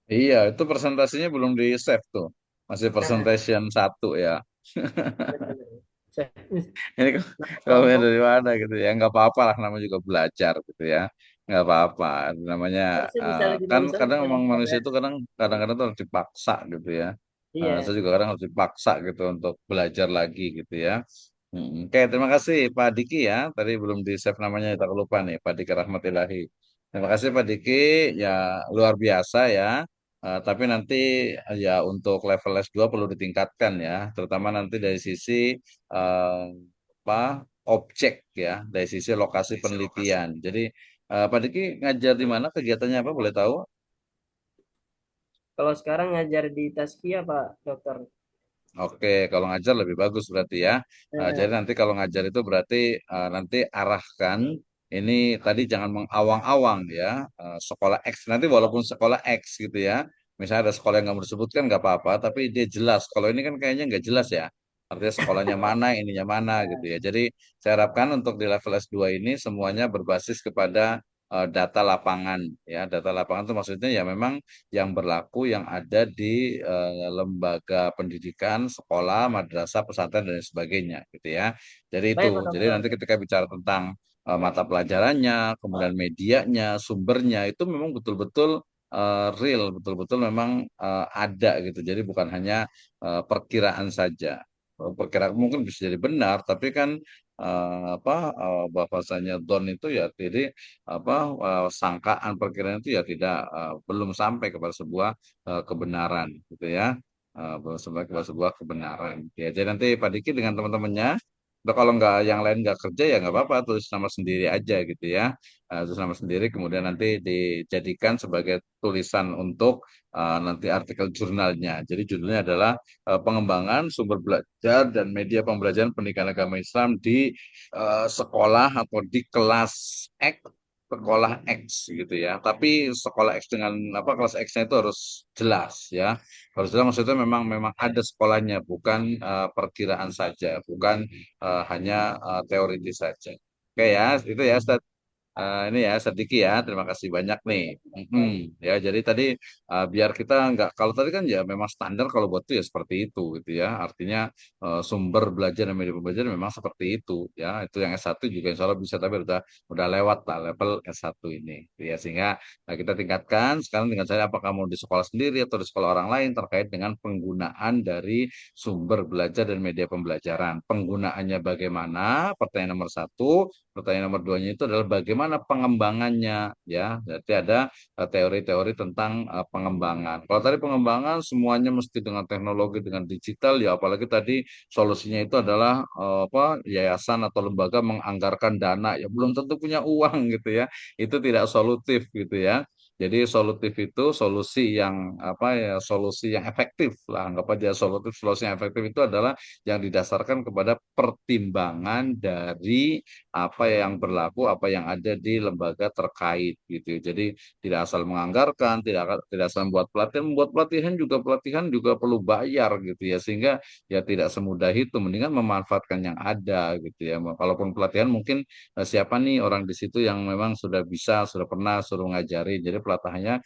Speaker 2: Iya, itu presentasinya belum di save tuh. Masih
Speaker 9: Nah,
Speaker 2: presentation 1 ya.
Speaker 9: saya-
Speaker 2: Ini kalau
Speaker 9: kelompok
Speaker 2: dari mana gitu ya, nggak apa-apa lah, namanya juga belajar gitu ya, nggak apa-apa. Namanya
Speaker 9: harusnya bisa lebih
Speaker 2: kan
Speaker 9: bagus lagi
Speaker 2: kadang
Speaker 9: Pak
Speaker 2: memang
Speaker 9: Dokter
Speaker 2: manusia
Speaker 9: ya.
Speaker 2: itu kadang-kadang tuh harus dipaksa gitu ya.
Speaker 9: Iya.
Speaker 2: Saya juga kadang harus dipaksa gitu untuk belajar lagi gitu ya. Oke, terima kasih Pak Diki ya. Tadi belum di save namanya, tak lupa nih, Pak Diki Rahmatillahi. Terima kasih Pak Diki, ya luar biasa ya. Tapi nanti ya untuk level S2 perlu ditingkatkan ya, terutama nanti dari sisi eh, apa objek ya, dari sisi lokasi penelitian. Jadi Pak Diki ngajar di mana, kegiatannya apa boleh tahu?
Speaker 9: Kalau sekarang ngajar di Taskia Pak Dokter.
Speaker 2: Oke, kalau ngajar lebih bagus berarti ya. Jadi
Speaker 9: Eh,
Speaker 2: nanti kalau ngajar itu berarti nanti arahkan ini tadi jangan mengawang-awang ya. Sekolah X nanti walaupun sekolah X gitu ya. Misalnya ada sekolah yang nggak mau disebutkan nggak apa-apa, tapi dia jelas. Kalau ini kan kayaknya nggak jelas ya. Artinya sekolahnya mana, ininya mana gitu ya. Jadi saya harapkan untuk di level S2 ini semuanya berbasis kepada data lapangan ya. Data lapangan itu maksudnya ya memang yang berlaku yang ada di lembaga pendidikan, sekolah, madrasah, pesantren dan sebagainya gitu ya. Jadi
Speaker 9: baik Pak
Speaker 2: jadi
Speaker 9: Dokter.
Speaker 2: nanti ketika bicara tentang mata pelajarannya, kemudian medianya, sumbernya itu memang betul-betul real, betul-betul memang ada gitu. Jadi bukan hanya perkiraan saja. Perkiraan mungkin bisa jadi benar, tapi kan bahwasanya don itu ya jadi apa sangkaan perkiraan itu ya tidak belum sampai kepada sebuah kebenaran gitu ya. Belum sampai kepada sebuah kebenaran ya. Jadi nanti Pak Diki dengan teman-temannya atau kalau nggak yang lain nggak kerja ya nggak apa-apa, tulis nama sendiri aja gitu ya. Tulis nama sendiri kemudian nanti dijadikan sebagai tulisan untuk nanti artikel jurnalnya. Jadi judulnya adalah pengembangan sumber belajar dan media pembelajaran pendidikan agama Islam di sekolah atau di kelas X, sekolah X gitu ya. Tapi sekolah X dengan apa, kelas X-nya itu harus jelas ya. Harus jelas maksudnya memang ada sekolahnya, bukan perkiraan saja, bukan hanya teoritis saja. Oke ya, itu ya Ustaz. Ini ya sedikit ya, terima kasih banyak nih. Ya, jadi tadi biar kita nggak, kalau tadi kan ya memang standar kalau buat itu ya seperti itu gitu ya. Artinya sumber belajar dan media pembelajaran memang seperti itu ya. Itu yang S1 juga insya Allah bisa, tapi udah lewat lah level S1 ini. Gitu ya, sehingga kita tingkatkan sekarang dengan saya apakah mau di sekolah sendiri atau di sekolah orang lain terkait dengan penggunaan dari sumber belajar dan media pembelajaran. Penggunaannya bagaimana? Pertanyaan nomor 1. Pertanyaan nomor 2-nya itu adalah bagaimana pengembangannya ya. Jadi ada teori-teori tentang pengembangan. Kalau tadi pengembangan semuanya mesti dengan teknologi, dengan digital ya, apalagi tadi solusinya itu adalah yayasan atau lembaga menganggarkan dana ya belum tentu punya uang gitu ya. Itu tidak solutif gitu ya. Jadi solutif itu solusi yang solusi yang efektif lah, anggap aja solutif. Solusi yang efektif itu adalah yang didasarkan kepada pertimbangan dari apa yang berlaku, apa yang ada di lembaga terkait gitu. Jadi tidak asal menganggarkan, tidak asal membuat pelatihan juga perlu bayar gitu ya, sehingga ya tidak semudah itu. Mendingan memanfaatkan yang ada gitu ya. Kalaupun pelatihan mungkin siapa nih orang di situ yang memang sudah bisa, sudah pernah suruh ngajarin. Jadi pelatihannya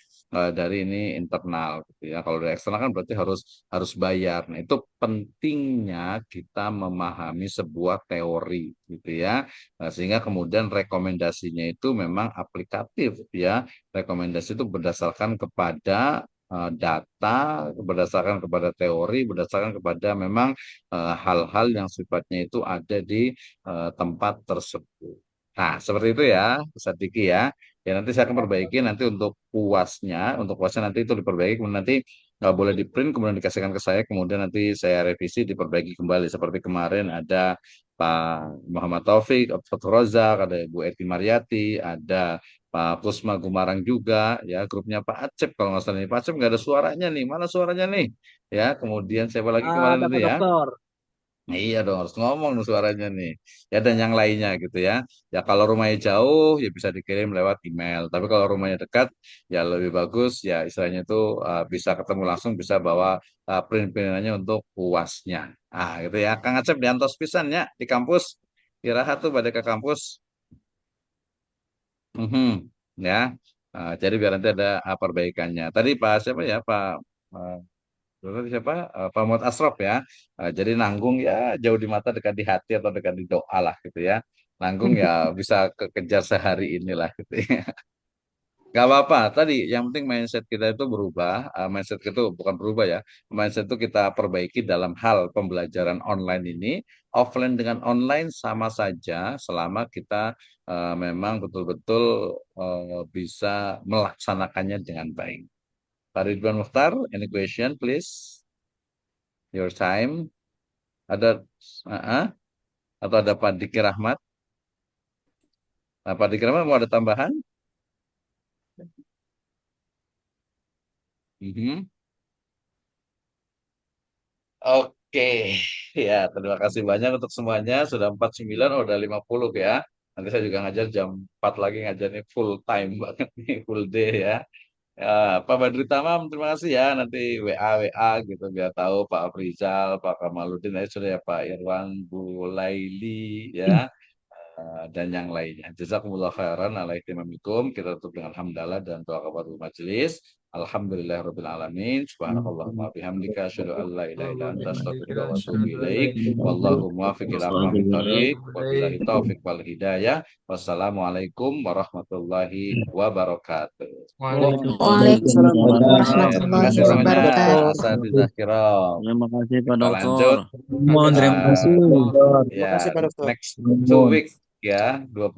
Speaker 2: dari ini internal gitu ya. Kalau dari eksternal kan berarti harus harus bayar. Nah, itu pentingnya kita memahami sebuah teori gitu ya. Sehingga kemudian rekomendasinya itu memang aplikatif ya. Rekomendasi itu berdasarkan kepada data, berdasarkan kepada teori, berdasarkan kepada memang hal-hal yang sifatnya itu ada di tempat tersebut. Nah, seperti itu ya, Ustaz Diki ya. Ya nanti saya akan perbaiki nanti untuk puasnya nanti itu diperbaiki, kemudian nanti nggak boleh di print, kemudian dikasihkan ke saya, kemudian nanti saya revisi, diperbaiki kembali. Seperti kemarin ada Pak Muhammad Taufik, Fathur Razak, ada Bu Eti Mariati, ada Pak Kusma Gumarang juga, ya grupnya Pak Acep kalau nggak salah nih. Pak Acep nggak ada suaranya nih, mana suaranya nih? Ya, kemudian siapa lagi kemarin
Speaker 10: Ada
Speaker 2: itu
Speaker 10: Pak
Speaker 2: ya?
Speaker 10: Dokter.
Speaker 2: Iya dong, harus ngomong nih suaranya nih. Ya, dan yang lainnya gitu ya. Ya kalau rumahnya jauh, ya bisa dikirim lewat email. Tapi kalau rumahnya dekat, ya lebih bagus. Ya istilahnya itu bisa ketemu langsung, bisa bawa print-printannya untuk UASnya. Ah, gitu ya. Kang Acep diantos pisan ya di kampus. Istirahat tuh pada ke kampus. Mhm, ya. Jadi biar nanti ada perbaikannya. Tadi Pak siapa ya? eh, Dulu siapa? Pak Muhammad Asraf ya. Jadi nanggung ya jauh di mata dekat di hati atau dekat di doa lah gitu ya. Nanggung ya bisa kekejar sehari inilah gitu ya. Gak apa-apa. Tadi yang penting mindset kita itu berubah. Mindset itu bukan berubah ya. Mindset itu kita perbaiki dalam hal pembelajaran online ini. Offline dengan online sama saja selama kita memang betul-betul bisa melaksanakannya dengan baik. Pak Ridwan Mukhtar, any question please? Your time. Ada atau ada Pak Diki Rahmat? Nah, Pak Diki Rahmat mau ada tambahan? Mhm. Oke, ya terima kasih banyak untuk semuanya. Sudah 49, oh, udah 50 ya. Nanti saya juga ngajar jam 4 lagi ngajar nih full time banget nih, full day ya. Ya, Pak Badri Tamam, terima kasih ya. Nanti WA gitu biar tahu Pak Afrizal, Pak Kamaludin, sudah ya Pak Irwan, Bu Laili ya. Dan yang lainnya. Jazakumullah khairan ala ihtimamikum. Kita tutup dengan hamdalah dan doa kafatul majelis. Alhamdulillahirabbil alamin. Subhanakallahumma bihamdika asyhadu an la ilaha illa anta astaghfiruka wa atubu ilaik. Wallahu muwaffiq ila aqwamit thoriq. Wabillahi taufiq wal hidayah. Wassalamualaikum warahmatullahi wabarakatuh.
Speaker 10: Waalaikumsalam
Speaker 2: Terima
Speaker 10: warahmatullahi
Speaker 2: kasih semuanya.
Speaker 10: wabarakatuh.
Speaker 2: Asatidz kiram.
Speaker 11: Terima kasih Pak
Speaker 2: Kita lanjut.
Speaker 11: Dokter. Mohon terima kasih.
Speaker 2: Ya,
Speaker 7: Terima kasih Pak Dokter.
Speaker 2: next 2 weeks ya, 20